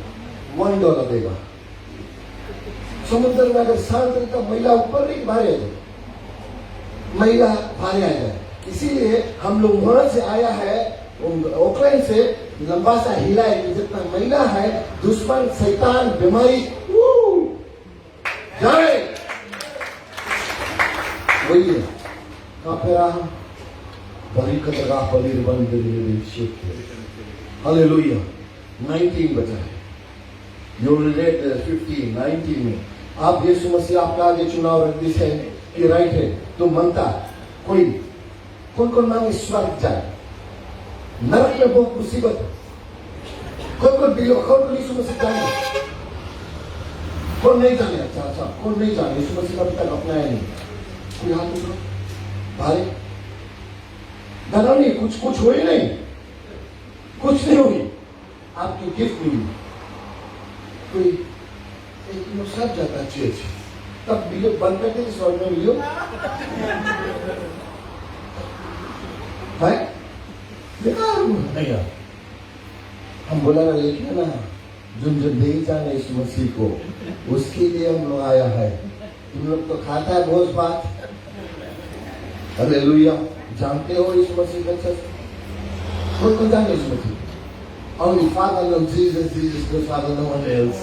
S3: $1 देगा। समुद्र में अगर शांत रहता, महिला ऊपर नहीं भारे है, महिला भारे आ जाए। इसीलिए हम लोग वहां से आया है, ओकलैंड से लंबा सा हिला है कि जितना महिला है, दुश्मन शैतान बीमारी जाए वही है। कहाँ पे रहा हम? बड़ी कतरा पलीर बंद हालेलुया। 19 बचा है। You relate 15, 19 में आप यीशु मसीह आपके आगे चुनाव रख दी है कि राइट है, तो मनता कोई कौन कौन मांगे स्वर्ग जाए? नरक में बहुत मुसीबत है। कौन यीशु मसीह जाएंगे? कौन नहीं जाने? अच्छा, कौन नहीं जाने? यीशु मसीह अभी तक अपनाया नहीं। कोई हाथ उठो भाई। दादा नहीं, कुछ हुई नहीं, कुछ नहीं हुई, आपकी गिफ्ट मिली। कोई एक सब जाता चीज, तब वीडियो बंद करके स्वर्ग में वीडियो भाई बेकार नहीं यार। हम बोला ना, लेकिन ना जो नहीं जाने इस मसीह को, उसके लिए हम लोग आया है। तुम लोग तो खाता है भोज भात, हालेलुया। जानते हो इस मसीह का? कौन जाने इस मसीह? Only Father knows Jesus, Jesus knows Father, no one else।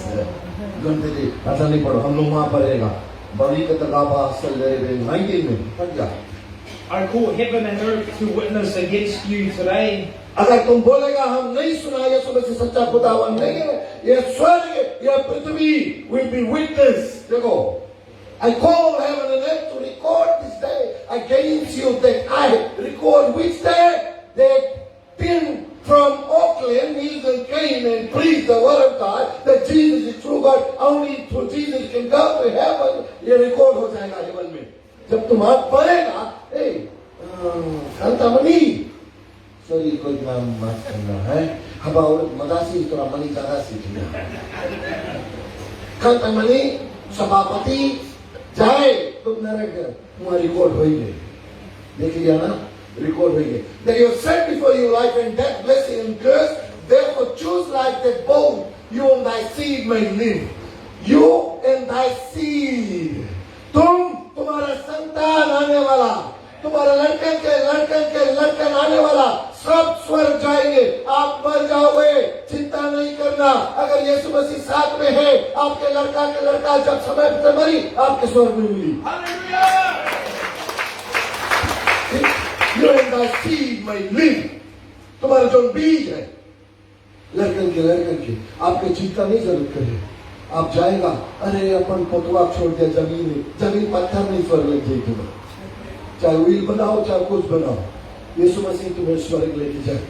S3: ऐसा नहीं पढ़ो, हम लोग वहां पर रहेगा। बड़ी कतराबा असल रहे 19 में पढ़ जा।
S1: I call heaven and earth to witness against you today।
S3: अगर तुम बोलेगा हम नहीं सुना यीशु मसीह सच्चा खुदावन नहीं है, ये स्वर्ग ये पृथ्वी will be witness। देखो, I call heaven and earth to record this day against you, that I record which day? That Tim from Auckland, Neil came and preached the word of God, that Jesus is true God, only through Jesus can go to heaven। ये record हो जाएगा haven में। जब तुम हाथ पड़ेगा, money sorry कोई नाम मत करना है, हवा और मदासी थोड़ा मनी ज्यादा सीखना। मनी सभापति जाए तुम नरक, तुम्हारा रिकॉर्ड हो ही गई। देख लिया ना, रिकॉर्ड हो गई। That you have set before you life and death, blessing and curse, therefore choose life that both you and thy seed may live। You and thy seed, तुम्हारा संतान आने वाला, तुम्हारा लड़कन के आने वाला, सब स्वर्ग जाएंगे। आप मर जाओगे, चिंता नहीं करना। अगर यीशु मसीह साथ में है, आपके लड़का जब समय पर मरी, आपके स्वर्ग में मिली। You and thy seed may live। तुम्हारा जो बीज है, लड़कन के आपके चिंता नहीं जरूरत करे। आप जाएगा, अरे अपन पतवा छोड़ दिया, जमीन पत्थर नहीं स्वर्ग लग जाएगी तुम्हें। चाहे व्हील बनाओ, चाहे कुछ बनाओ, यीशु मसीह तुम्हें स्वर्ग लेके जाए।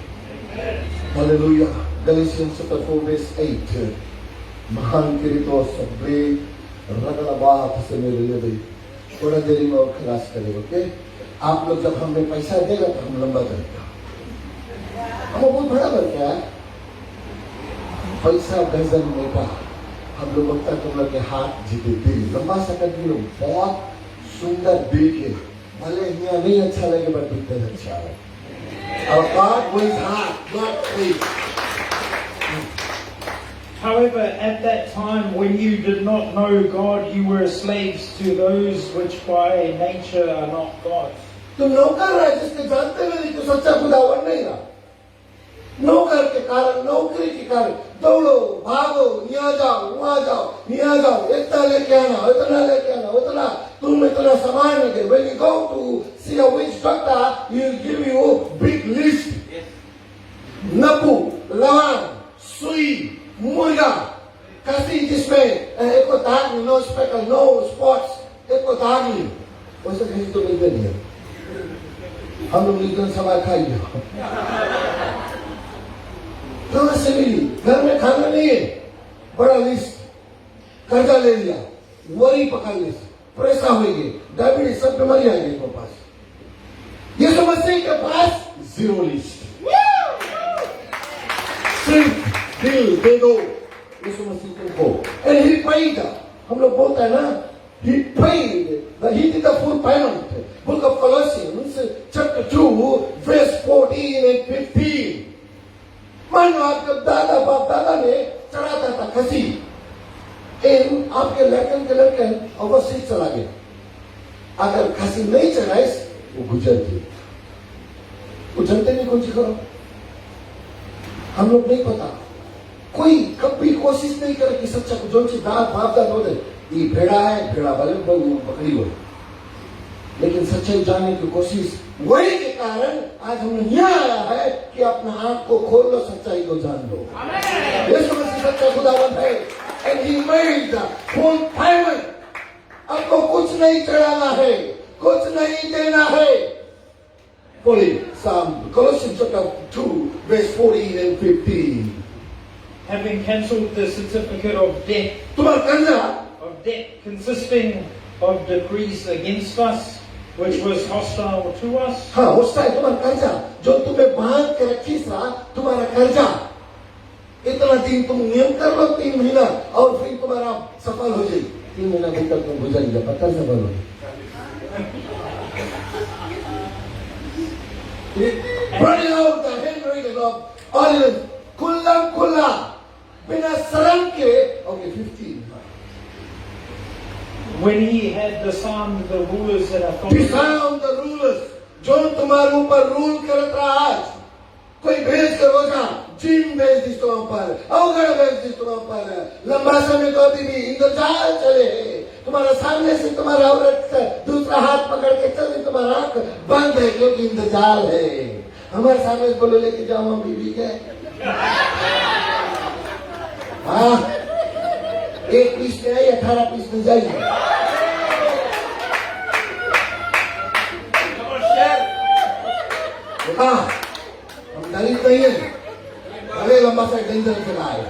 S3: Hallelujah. Galatians chapter 4 verse 8. महान किरीटों सबले रगला बात से मेरे लिए थोड़ा देरी में और खलास करें, ओके? आप लोग जब हमें पैसा देगा तो हम लंबा करेगा। हम बहुत बड़ा करते हैं। पैसा गजन में का हम लोग वक्त तुम लोग के हाथ जीते दिल लंबा सा करके लोग बहुत सुंदर दिल के भले यहाँ नहीं अच्छा लगे पर दिखते अच्छा है। Our God was heart, not faith.
S1: However, at that time when you did not know God, you were slaves to those which by nature are not gods.
S3: तुम नौकर है जिसके जानते हुए तो सच्चा खुदावन नहीं रहा। नौकर के कारण, नौकरी के कारण दौड़ो, भागो, यहाँ जाओ, वहाँ जाओ, यहाँ जाओ, इतना लेके आना, इतना लेके आना, उतना तुम इतना सामान लेके। When you go to see a witch doctor, he will give you big list. नपू, लवान, सुई, मुर्गा, कसी जिसमें एक को दाग नहीं, नो स्पेकल, नो स्पॉट्स, एक को दाग नहीं, वैसे कहीं तो मिलते नहीं है। हम लोग इतना सामान खाएंगे। कहाँ से मिली? घर में खाना नहीं है, बड़ा लिस्ट, कर्जा ले लिया, वरी पकड़ ली, प्रेशर होगी, डायबिटीज सब बीमारी आएगी इनके पास। ये समझते के पास जीरो लिस्ट, सिर्फ दिल दे दो, यीशु मसीह तुमको। And he paid. हम लोग बोलते हैं ना, he paid. He did the full payment. Book of Colossians, chapter 2, verse 14 and 15. मानो आपके दादा बाप दादा ने चढ़ाता था खसी, इन आपके लड़कन अवश्य चला गया। अगर खसी नहीं चढ़ाए वो गुजर गई। वो जनते नहीं कौन सी करो, हम लोग नहीं पता। कोई कभी कोशिश नहीं करे कि सच्चा को जोन सी दाद बाप दादा होते ये भेड़ा है, भेड़ा वाले बकरी हो, लेकिन सच्चाई जानने की कोशिश वही के कारण आज हम यहाँ आया है कि अपना आंख को खोल लो, सच्चाई को जान लो। यीशु मसीह सच्चा खुदावंत है। And he made the full payment. आपको कुछ नहीं चढ़ाना है, कुछ नहीं देना है। बोलिए, Colossians chapter 2, verse 14 and 15.
S1: Having cancelled the certificate of debt,
S3: तुम्हारा कर्जा
S1: consisting of decrees against us, which was hostile to us.
S3: हाँ, होता है तुम्हारा कर्जा जो तुम्हें बांध के रखी था, तुम्हारा कर्जा। इतना दिन तुम नियम कर लो 3 महीना और फिर तुम्हारा सफल हो जाए। 3 महीना भीतर तुम गुजर जाए, पता सफल हो जाए। Burning out the handwriting of ordinance, खुला बिना शर्म के। Okay, 15.
S1: When he had disarmed the rulers that are
S3: Disarm the rulers, जो तुम्हारे ऊपर रूल करता है आज। कोई भेज कर रोजा, जिन भेज दी तुम्हारे पर, अवगढ़ भेज दी तुम्हारे पर, लंबा समय तो अभी भी इंतजार चले। तुम्हारा सामने से तुम्हारा औरत दूसरा हाथ पकड़ के चले, तुम्हारा आंख बंद है क्योंकि इंतजार है। हमारे सामने बोलो लेके जाओ हम बीवी के। हाँ, 1 पीस में आई, 18 पीस में जाइए। हाँ, हम दलित नहीं है, भले लंबा सा डेंजर चलाए।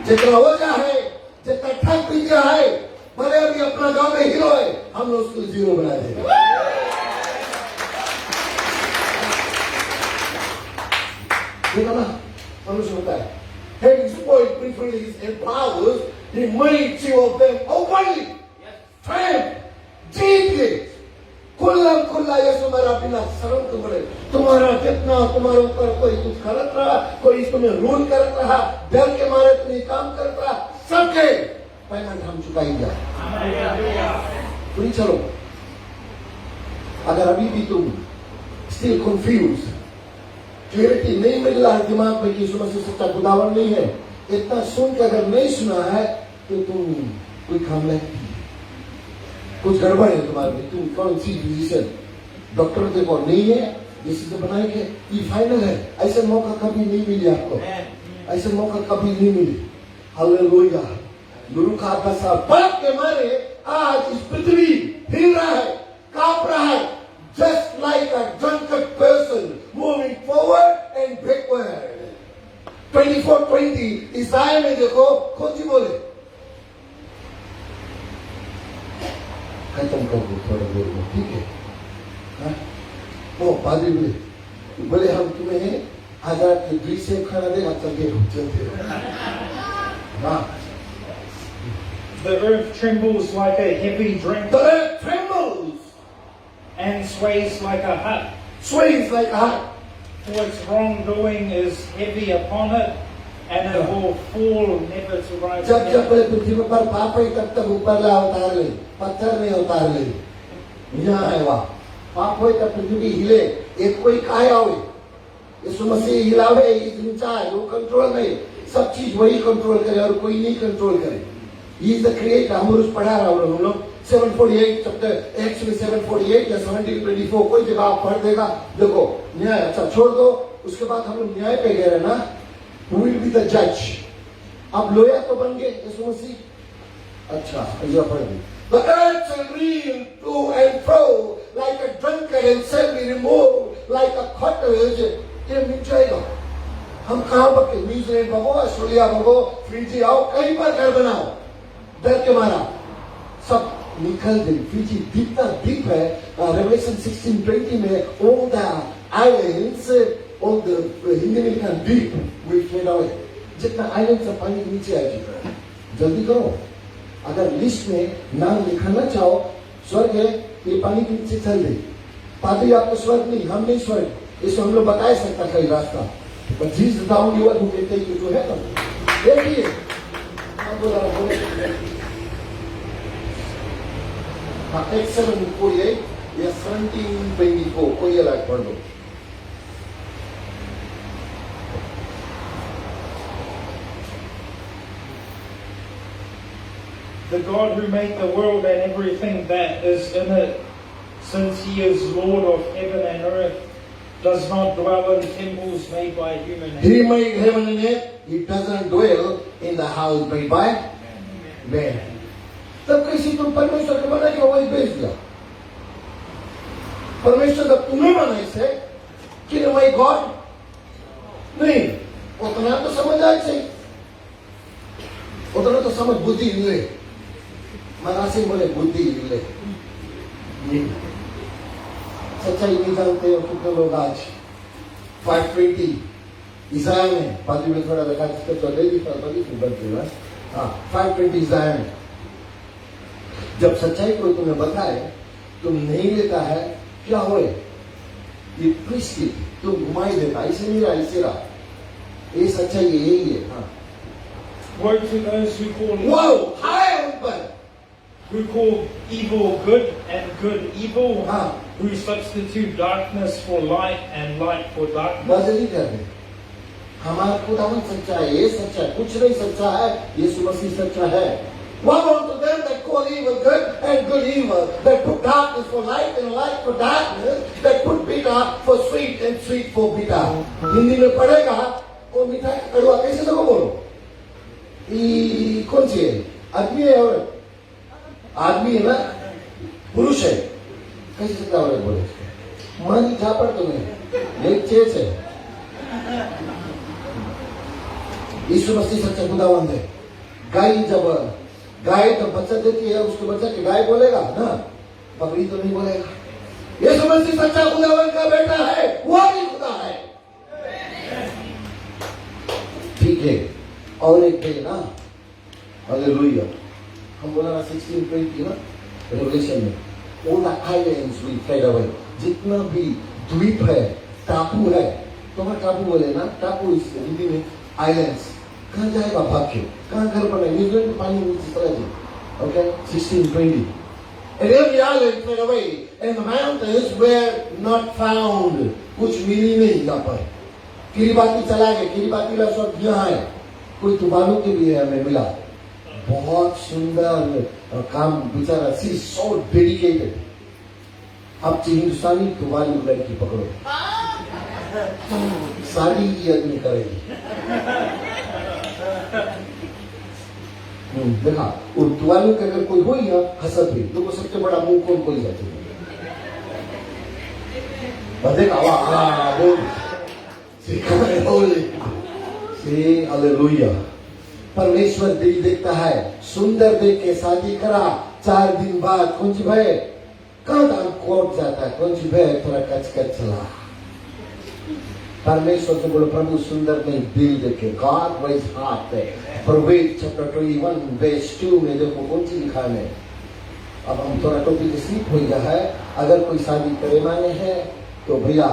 S3: जितना हो गया है, जितना ठग पी गया है, भले अभी अपना गांव में हीरो है, हम लोग उसको जीरो बना देंगे। देखो ना, मनुष्य होता है। Having spoiled privileges and powers, he made two of them openly. Fame, जीत गए। खुला ये तुम्हारा बिना शर्म तुम्हारे, तुम्हारा कितना तुम्हारे ऊपर कोई कुछ करत रहा, कोई तुम्हें रूल करत रहा, डर के मारे तुम्हें काम करत रहा, सबके पेमेंट हम चुकाएंगे। चलो, अगर अभी भी तुम स्टिल कंफ्यूज, क्लियरिटी नहीं मिल रहा है दिमाग में कि यीशु मसीह सच्चा खुदावन नहीं है, इतना सुन के अगर नहीं सुना है तो तुम कोई काम नहीं, कुछ गड़बड़ है तुम्हारे में। तुम कौन सी डिसीजन डॉक्टर देखो नहीं है, डिसीजन बनाएंगे ये फाइनल है। ऐसा मौका कभी नहीं मिली आपको, ऐसा मौका कभी नहीं मिली। हालेलुया। गुरु का आकाशा पाप के मारे आज इस पृथ्वी हिल रहा है, कांप रहा है, जस्ट लाइक अ ड्रंकन पर्सन। खत्म कर दो थोड़ी देर में, ठीक है? हाँ? वो पादरी बोले हम तुम्हें 1000 की द्विसेव खाना देगा, चलते हो। हाँ,
S1: The earth trembles like a heavy drink
S3: the earth trembles,
S1: and sways like a hut.
S3: sways like a heart.
S1: For its wrongdoing is heavy upon it, and it will fall never to rise
S3: जब जब
S1: again.
S3: पृथ्वी पर पाप है तब तक ऊपर ला उतार ले, पत्थर में उतार ले। यहाँ है वहाँ पाप हो तब पृथ्वी हिले, एक कोई काया हो, यीशु मसीह हिलावे, इंचार्ज, वो कंट्रोल नहीं, सब चीज वही कंट्रोल करे और कोई नहीं कंट्रोल करे। He is the creator। हम रोज पढ़ा रहा हूँ हम लोग 748 चैप्टर, एक्चुअली 748 या 1724 कोई जगह आप पढ़ देगा। देखो न्याय, अच्छा छोड़ दो, उसके बाद हम लोग न्याय पे गए ना, who will be the judge। अब लोया तो बन गए यीशु मसीह। अच्छा ऐसा पढ़ दे, the earth shall reel to and fro like a drunkard and shall be removed like a cottage। ये मिल जाएगा। हम कहाँ बके, न्यूजीलैंड भगो, ऑस्ट्रेलिया भगो, फिजी आओ, कहीं पर घर बनाओ, डर के मारा सब निकल गई। फिजी दीप दीप है। रेवलेशन 16:20 में all the islands, all the Hindi में लिखा deep will fade away। जितना आइलैंड सब पानी के नीचे आएगी। जल्दी करो, अगर लिस्ट में नाम लिखाना चाहो, स्वर्ग है ये पानी के नीचे चल दे। पादरी आपको स्वर्ग नहीं, हम नहीं स्वर्ग, इसको हम लोग बता सकता कई रास्ता, but Jesus is the only one who can take you to heaven। देखिए, हम बोला हाँ, 748 या 1724 कोई अलग पढ़ लो।
S1: The God who made the world and everything that is in it, since He is Lord of heaven and earth, does not dwell in temples made by human hands.
S3: He made heaven and earth, He doesn't dwell in the house made by man। तब कैसे तुम परमेश्वर को बना के वही भेज दिया? परमेश्वर जब तुम्हें बनाए से कि वही गॉड नहीं, उतना तो समझ आए से, उतना तो समझ बुद्धि मिले। मरासी बोले बुद्धि मिले, सच्चाई नहीं जानते हो कितने लोग आज। 520 ईसाया में, पादरी में थोड़ा देखा जिसके तो ले भी बदल, हाँ 520 ईसाया में जब सच्चाई को तुम्हें बताए, तुम नहीं लेता है, क्या होए? ये प्रिस्टी तुम घुमाई देता, ऐसे नहीं रहा, ऐसे रहा। ये सच्चाई यही है। हाँ,
S1: Woe to those who call
S3: वो हाय उन पर,
S1: who call evil good and good evil,
S3: हाँ,
S1: who substitute darkness for light and light for darkness.
S3: बदली कर दे। हमारा खुदावन सच्चा है, ये सच्चा है, कुछ नहीं सच्चा है, यीशु मसीह सच्चा है। Woe unto them that call evil good and good evil, that put darkness for light and light for darkness, that put bitter for sweet and sweet for bitter। Hindi में पढ़ेगा वो मीठा कड़वा कैसे देखो बोलो? ये कौन सी है? आदमी है औरत? आदमी है ना, पुरुष है, कैसे सकता औरत बोले? मानी झापड़ तुम्हें एक चेस है। यीशु मसीह सच्चा खुदावंद है। गाय जब गाय तो बच्चा देती है, उसके बच्चा के गाय बोलेगा ना, बकरी तो नहीं बोलेगा। यीशु मसीह सच्चा खुदावंद का बेटा है, वो भी खुदा है। ठीक है, और एक है ना, हालेलुया। हम बोला ना 16:20 ना रेवलेशन में, all the islands will fade away। जितना भी द्वीप है, टापू है, तुम्हारा टापू बोले ना, टापू इस हिंदी में आइलैंड्स, कहाँ जाएगा भाग के? कहाँ घर बने? न्यूजीलैंड में पानी नीचे चला जाए। Okay 16:20 and every island fell away and the mountains were not found। कुछ मिली नहीं यहाँ पर। किरीबाती चला गया, किरीबाती का सब यहाँ है, कोई तुबालू के लिए हमें मिला। बहुत सुंदर काम बेचारा, सी सो डेडिकेटेड। अब हिंदुस्तानी तुबालू लड़की पकड़ो, सारी ये आदमी करेगी। देखा वो तुवालू के अगर कोई हो या हसत भी, तो वो सबसे बड़ा मुंह कौन खोल जाते हैं? देखा वाह बोल से हालेलुया। परमेश्वर दिल देखता है, सुंदर देख के शादी करा, 4 दिन बाद कौन सी भय कहाँ दाम कोर्ट जाता है कौन सी भय थोड़ा कच कच चला परमेश्वर से बोलो प्रभु सुंदर नहीं दिल देखे God wise heart है प्रोवेट चैप्टर 21 verse 2 में देखो कौन सी लिखा है अब हम थोड़ा टॉपिक स्लिप हो गया है अगर कोई शादी करे माने है तो भैया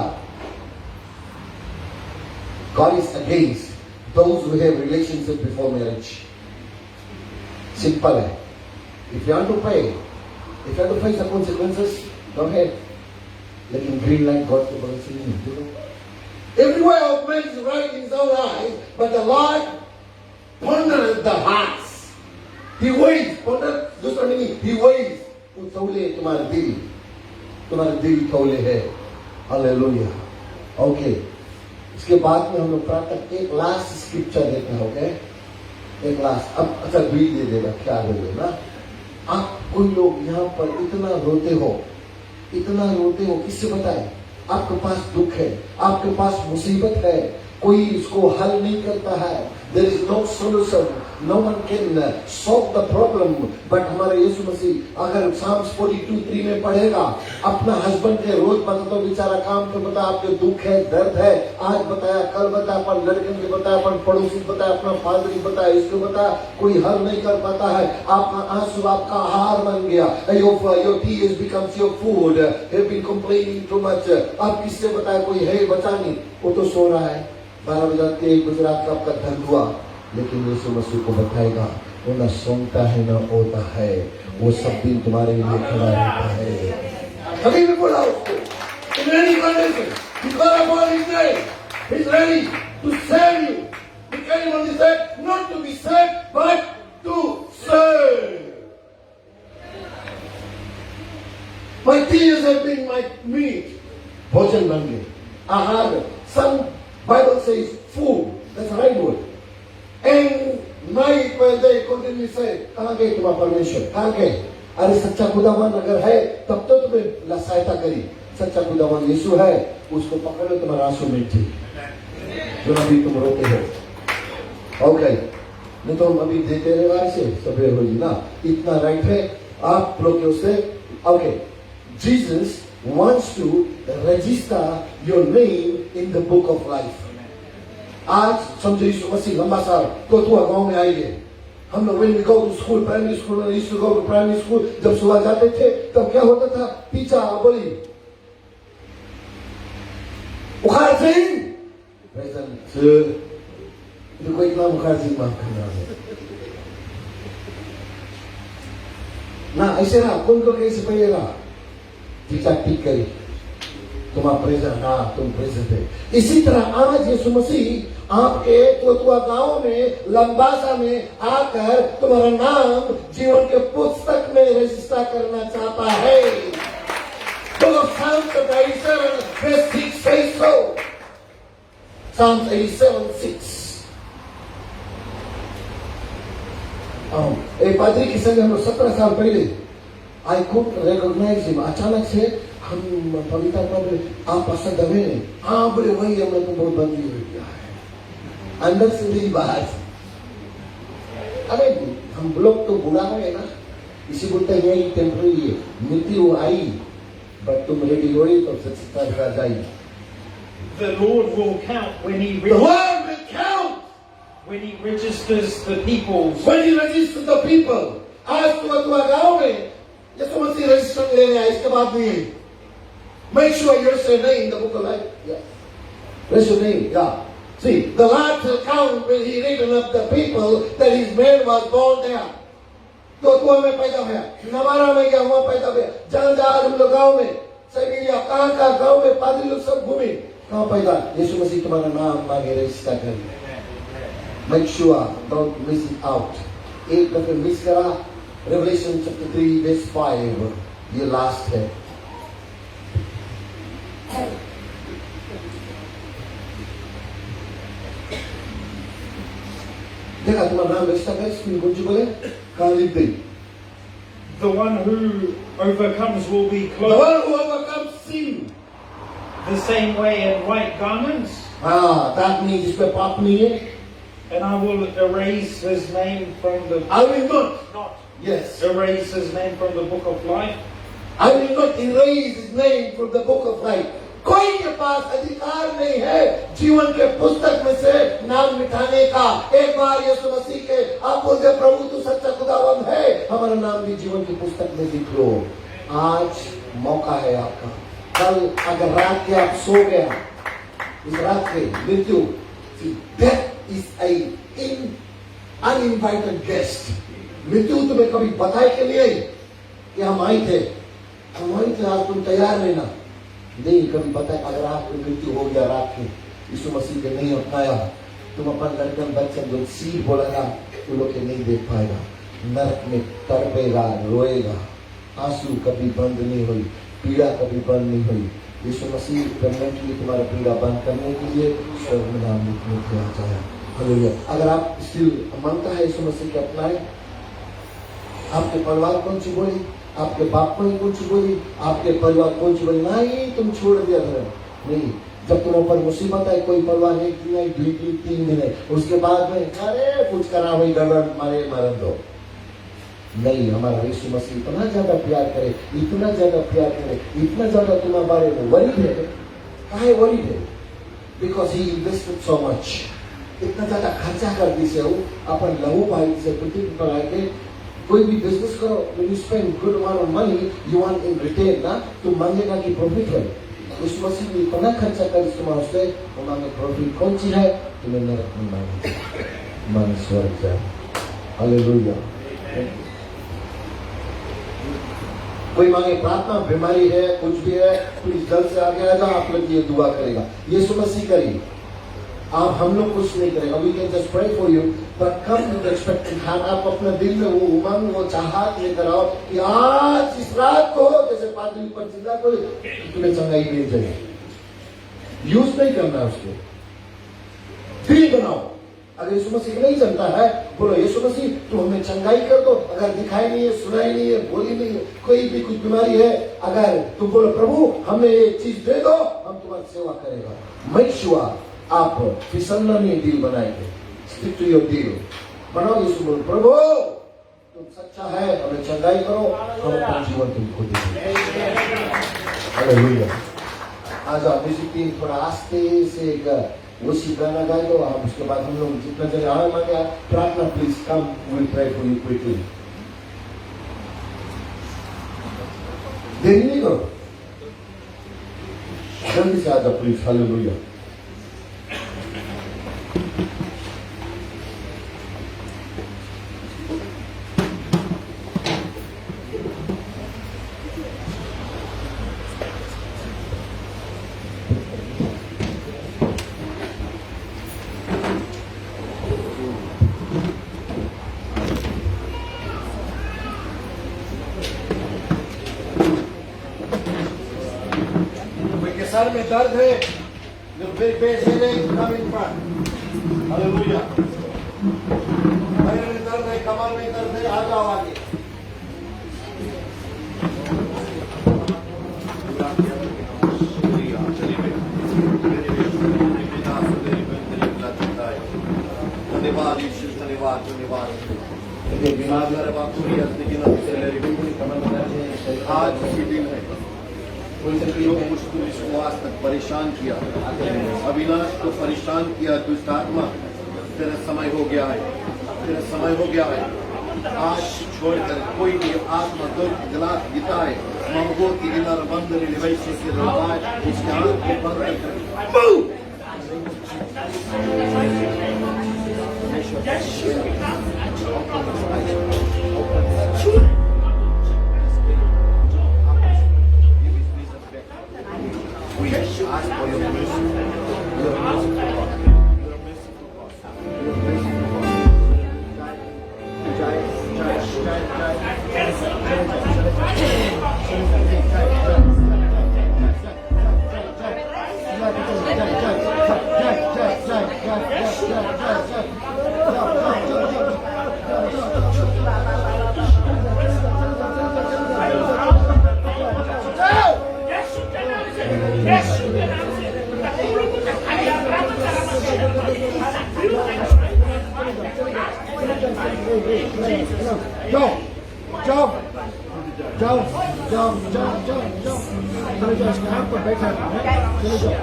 S3: God is against those who have relationship before marriage. Simple है. If you want to pay, if you want to face the consequences, go ahead. लेकिन green light God के बगल से नहीं दो. Every way of man is right in his own eyes, but the Lord ponders the hearts. He weighs, ponder दूसरा नहीं, He weighs. वो तौले तुम्हारा दिल तौले है. Hallelujah. Okay. इसके बाद में हम लोग प्रार्थना एक लास्ट स्क्रिप्चर देखना होगा एक लास्ट अब अच्छा भी दे देगा क्या होगा ना आप कोई लोग यहाँ पर इतना रोते हो किससे बताए आपके पास दुख है आपके पास मुसीबत है कोई इसको हल नहीं करता है there is no solution no one can solve the problem but हमारे यीशु मसीह अगर Psalms 42:3 में पढ़ेगा अपना हस्बैंड के रोज बताता बेचारा काम पे बता आपके दुख है दर्द है आज बताया कल बताया अपन लड़के के बताया अपन पड़ोसी बताया अपना फादर की बताया इसको बताया कोई हल नहीं कर पाता है आपका आंसू आपका आहार बन गया your tears becomes your food have been complaining too much आप किससे बताया कोई है बचा नहीं वो तो सो रहा है 12 बजे के 1 बजे रात का आपका धन हुआ लेकिन यीशु मसीह को बताएगा वो न सुनता है न होता है वो सब दिन तुम्हारे लिए खड़ा रहता है कभी भी बोला उसको in any condition you call upon his name he's ready to save you he came on this earth not to be saved but to serve my tears have been my meat भोजन बन गए आहार some Bible says food that's the right word and night when they continually say कहाँ गए तुम्हारा परमेश्वर कहाँ गए अरे सच्चा खुदावन अगर है तब तो तुम्हें सहायता करी सच्चा खुदावन यीशु है उसको पकड़ो तुम्हारा आंसू मिटे जो अभी तुम रोते हो ओके नहीं तो हम अभी देते रहे से सवेर हो जी ना इतना राइट है आप लोग के उससे okay Jesus wants to register your name in the book of life. आज समझो यीशु मसीह लंबा साल तो गांव में आएंगे हम लोग when we go to school primary school and used to go to primary school जब सुबह जाते थे तब क्या होता था पीछा बोली उखाड़ सिंह प्रेजेंट इनको इतना उखाड़ सिंह माफ करना ना ऐसे रहा कौन को कैसे पड़ेगा टीका टिक करी तुम प्रेजेंट हाँ तुम प्रेजेंट है इसी तरह आज यीशु मसीह आपके तोतुआ गांव में लंबासा में आकर तुम्हारा नाम जीवन के पुस्तक में रजिस्टर करना चाहता है Psalms 87 verse 6 says so. Psalms 87:6. एक पादरी के संग हम लोग 17 साल पहले I couldn't recognize him. अचानक से हम पवित्र आत्मा आप पास्टर दबे ने हाँ बोले वही हमने तो बहुत बंदी हो गया है अंदर से मेरी बात अरे हम लोग तो बुरा है ना इसी बोलते हैं यही टेम्पररी है मृत्यु आई बट तुम रेडी हो तो सच्चा का जाए
S4: The Lord will count when He
S3: The Lord will count
S4: when He registers the peoples.
S3: when He registers the people. आज तुम गाँव में यीशु मसीह रजिस्टर लेने आए इसके बाद नहीं है Make sure you're your name in the book of life. Yeah. Where's your name? Yeah. See, the Lord will count when He written up the people that His man was born there. तो तू में पैदा हुआ नवारा में गया वहाँ पैदा हुआ जहाँ जहाँ हम लोग गाँव में साइबेरिया कहाँ गाँव में पादरी लोग सब घूमे कहाँ पैदा यीशु मसीह तुम्हारा नाम मांगे रजिस्टर कर Make sure don't miss it out. एक दफे मिस करा Revelation chapter 3 verse 5 ये लास्ट है देखा तुम्हारा नाम रजिस्टर कर स्क्रीन कौन सी बोले कहाँ लिख गई
S4: The one who overcomes will be
S3: The
S4: clothed
S3: one who overcomes sin
S4: the same way in white garments,
S3: हाँ that means जिसमें पाप नहीं है
S4: and I will erase his name from the
S3: I will not Yes.
S4: erase his name from the book of life.
S3: I will not erase his name from the book of life. कोई के पास अधिकार नहीं है जीवन के पुस्तक में से नाम मिटाने का। एक बार यीशु मसीह के आप बोलते प्रभु तू सच्चा खुदावंद है, हमारा नाम भी जीवन की पुस्तक में लिख लो। आज मौका है आपका। कल अगर रात के आप सो गया, इस रात के मृत्यु, death is a uninvited guest. मृत्यु तुम्हें कभी बताए के लिए कि हम आए थे, आज तुम तैयार रहना, नहीं कभी बताए। अगर आपको मृत्यु हो गया रात में, यीशु मसीह के नहीं उठाया, तुम अपन लड़कन बच्चन जो सीट बोलेगा वो लोग के नहीं देख पाएगा, नरक में तड़पेगा, रोएगा, आंसू कभी बंद नहीं हुई, पीड़ा कभी बंद नहीं हुई। यीशु मसीह परमानेंटली तुम्हारा पीड़ा बंद करने के लिए स्वर्ग में नाम लिखने के लिए आता है। हालेलुया। अगर आप स्टिल मानता है यीशु मसीह के अपनाए, आपके परिवार कौन सी बोली, आपके बाप को ही कौन सी बोली, आपके परिवार कौन सी बोली, नहीं तुम छोड़ दिया धर्म, नहीं। जब तुम ऊपर मुसीबत है, कोई परवाह नहीं, 3 दिन है, उसके बाद में अरे कुछ करा हुई गड़बड़, मारे मरन दो, नहीं। हमारा यीशु मसीह इतना ज्यादा प्यार करे, इतना ज्यादा प्यार करे, इतना ज्यादा तुम्हारे बारे में वरीड है। काहे वरीड है? Because he invested so much, इतना ज्यादा खर्चा कर दी से वो अपन लहू भाई से पृथ्वी पर आके कोई भी बिजनेस करो, when you spend good amount of money, you want in return ना, तो मांगेगा कि प्रॉफिट है। उस मसीह में इतना खर्चा कर तुम्हारे से, वो मांगे प्रॉफिट कौन सी है, तुम्हें नरक में मांगे, मांगे स्वर्ग जाए। हालेलुया। कोई मांगे प्रार्थना, बीमारी है, कुछ भी है, प्लीज जल्द से आगे आ जाओ, आप लोग ये दुआ करेगा, यीशु मसीह करिए। आप हम लोग कुछ नहीं करेगा, we can just pray for you, but come with expectation। आप अपने दिल में वो उमंग, वो चाहत लेकर आओ कि आज इस रात को जैसे पादरी पर चिल्ला को तुम्हें चंगाई मिल जाए। यूज नहीं करना उसको, फ्री बनाओ। अगर यीशु मसीह नहीं चलता है, बोलो यीशु मसीह तू हमें चंगाई कर दो। अगर दिखाई नहीं है, सुनाई नहीं है, बोली नहीं है, कोई भी कुछ बीमारी है, अगर तुम बोलो प्रभु हमें ये चीज दे दो, हम तुम्हारी सेवा करेगा। मैं शुआ आप फिसलना नहीं, डील बनाएंगे। स्टिक टू योर डील बनाओ। यीशु बोलो प्रभु तुम सच्चा है, हमें चंगाई करो, हम अपना जीवन तुमको देंगे। हालेलुया। आज आप इसी टीम थोड़ा आस्ते से वो सी गाना गाए दो आप, उसके बाद हम लोग जितना जगह आए मांगे प्रार्थना, please come, will pray for you quickly. देरी नहीं करो, जल्दी से आ जाओ प्लीज। हालेलुया। सर में दर्द है, जो फिर पेट है, कम इन पर। हालेलुया। पैर में दर्द है, कमर में दर्द है, आ जाओ आगे। धन्यवाद यीशु, धन्यवाद धन्यवाद। आज की दिन है जो मुझको विश्वास तक परेशान किया, अविनाश को परेशान किया, दुष्ट आत्मा तेरा समय हो गया है, तेरा समय हो गया है। आज छोड़कर कोई भी आत्मा दुर्ग जलात गीता है, ममगो की गिला बंद वैश्य से रवाय इसके आंख को बंद कर we ask for your mercy. Your mercy to God. Your mercy to God. Your mercy to God. Jai, jai, jai, jai, jai, jai,
S5: चलो जाओ स्टैंड पर बैठा है चलो जाओ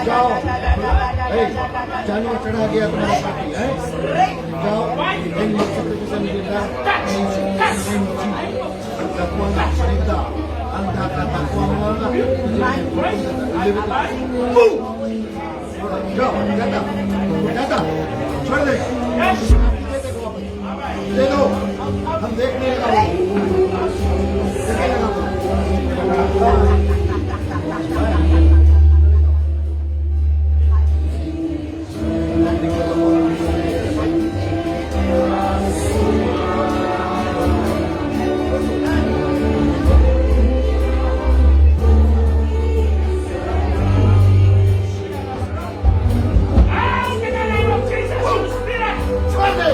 S5: जाओ जाने चढ़ा गया तुम्हारा पार्टी है जाओ अंधा का तकवा जाओ जाता छोड़ दे दे दो हम देखने लगा
S1: Out in the name of Jesus, Spirit.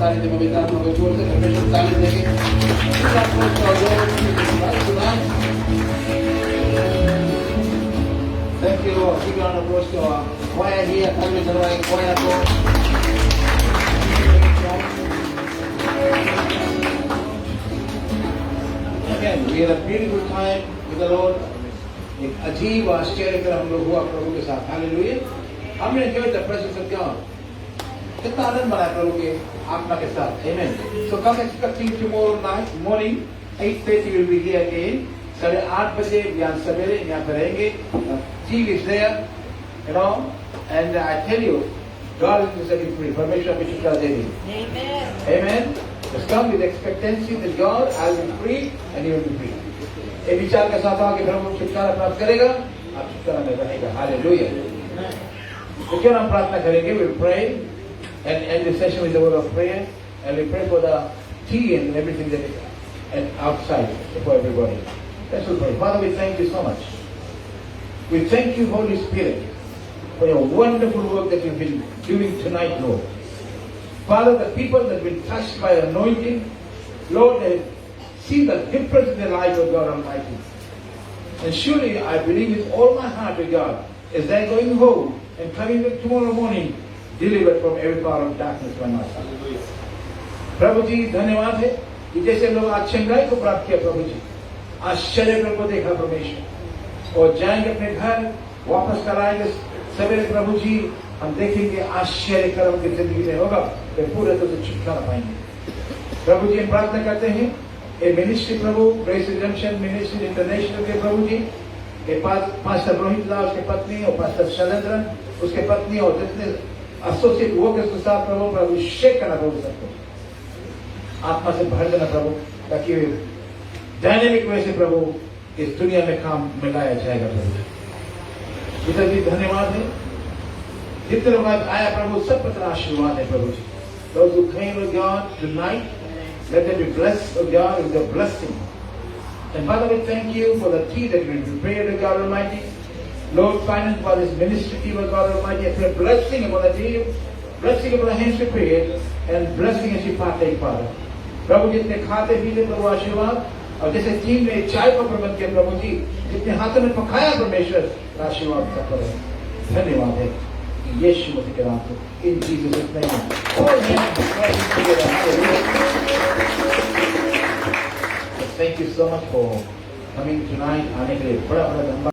S2: सारे जब पवित्र आत्मा को जोर से परमेश्वर ताली देंगे Thank you Lord. Give round of applause to our choir here. Thank you to our choir को. Again, we had a beautiful time with the Lord. एक अजीब आश्चर्य कर हम लोग हुआ प्रभु के साथ. Hallelujah. हमने enjoyed the presence of God. कितना आनंद मनाया प्रभु के आत्मा के साथ. Amen. So come expecting tomorrow night morning 8:30 will be here again. 8:30 बजे यहाँ सवेरे यहाँ पर रहेंगे. Team is there, you know, and I tell you, God is setting free. परमेश्वर की शुक्र देवी. Amen. Amen. Just come with expectancy that God, I will be free and you will be free. ये विचार के साथ आके प्रभु छुटकारा प्राप्त करेगा, आप छुटकारा में रहेगा. Hallelujah. तो क्यों हम प्रार्थना करेंगे? We will pray and end the session with the word of prayer, and we pray for the tea and everything that is and outside for everybody. Let's pray. Father, we thank you so much. We thank you, Holy Spirit, for your wonderful work that you've been doing tonight, Lord. Father, the people that have been touched by the anointing, Lord, they see the difference in their life, O God Almighty. And surely I believe with all my heart, O God, as they're going home and coming back tomorrow morning, delivered from every power of darkness, my Master. प्रभु जी धन्यवाद है कि जैसे लोग आज चंगाई को प्राप्त किया प्रभु जी, आश्चर्य को देखा परमेश्वर, और जाएंगे अपने घर, वापस कर आएंगे सवेरे प्रभु जी, हम देखेंगे आश्चर्य कर्म की जिंदगी में होगा, फिर पूरे तरह से छुटकारा पाएंगे. प्रभु जी हम प्रार्थना करते हैं ये मिनिस्ट्री प्रभु, ग्रेस रिडेम्पशन मिनिस्ट्री इंटरनेशनल के प्रभु जी, ये पास्टर रोहित लाल उसके पत्नी और पास्टर शैलेंद्रन उसके पत्नी और जितने एसोसिएट वर्कर्स के साथ प्रभु प्रभु शेक करना प्रभु सबको आत्मा से भर देना प्रभु, ताकि डायनेमिक वे से प्रभु इस दुनिया में काम में लाया जाएगा प्रभु. इधर भी धन्यवाद है जितने लोग आज आया प्रभु, सब पर आशीर्वाद है प्रभु जी. Those who came with God tonight, let them be blessed with God with the blessing. And Father, we thank you for the tea that we prepared, O God Almighty. Lord, finance for this ministry team, O God Almighty. I pray blessing upon the team, blessing upon the hands prepared, and blessing as you partake, Father. प्रभु जितने खाते पीते प्रभु आशीर्वाद, और जैसे team ने चाय का प्रबंध किया प्रभु जी, जितने हाथों में पकाया परमेश्वर आशीर्वाद सब पर है. धन्यवाद है यीशु मसीह के नाम से. In Jesus' name. All hands together. Hallelujah. Thank you so much for coming tonight. आने के लिए बड़ा लंबा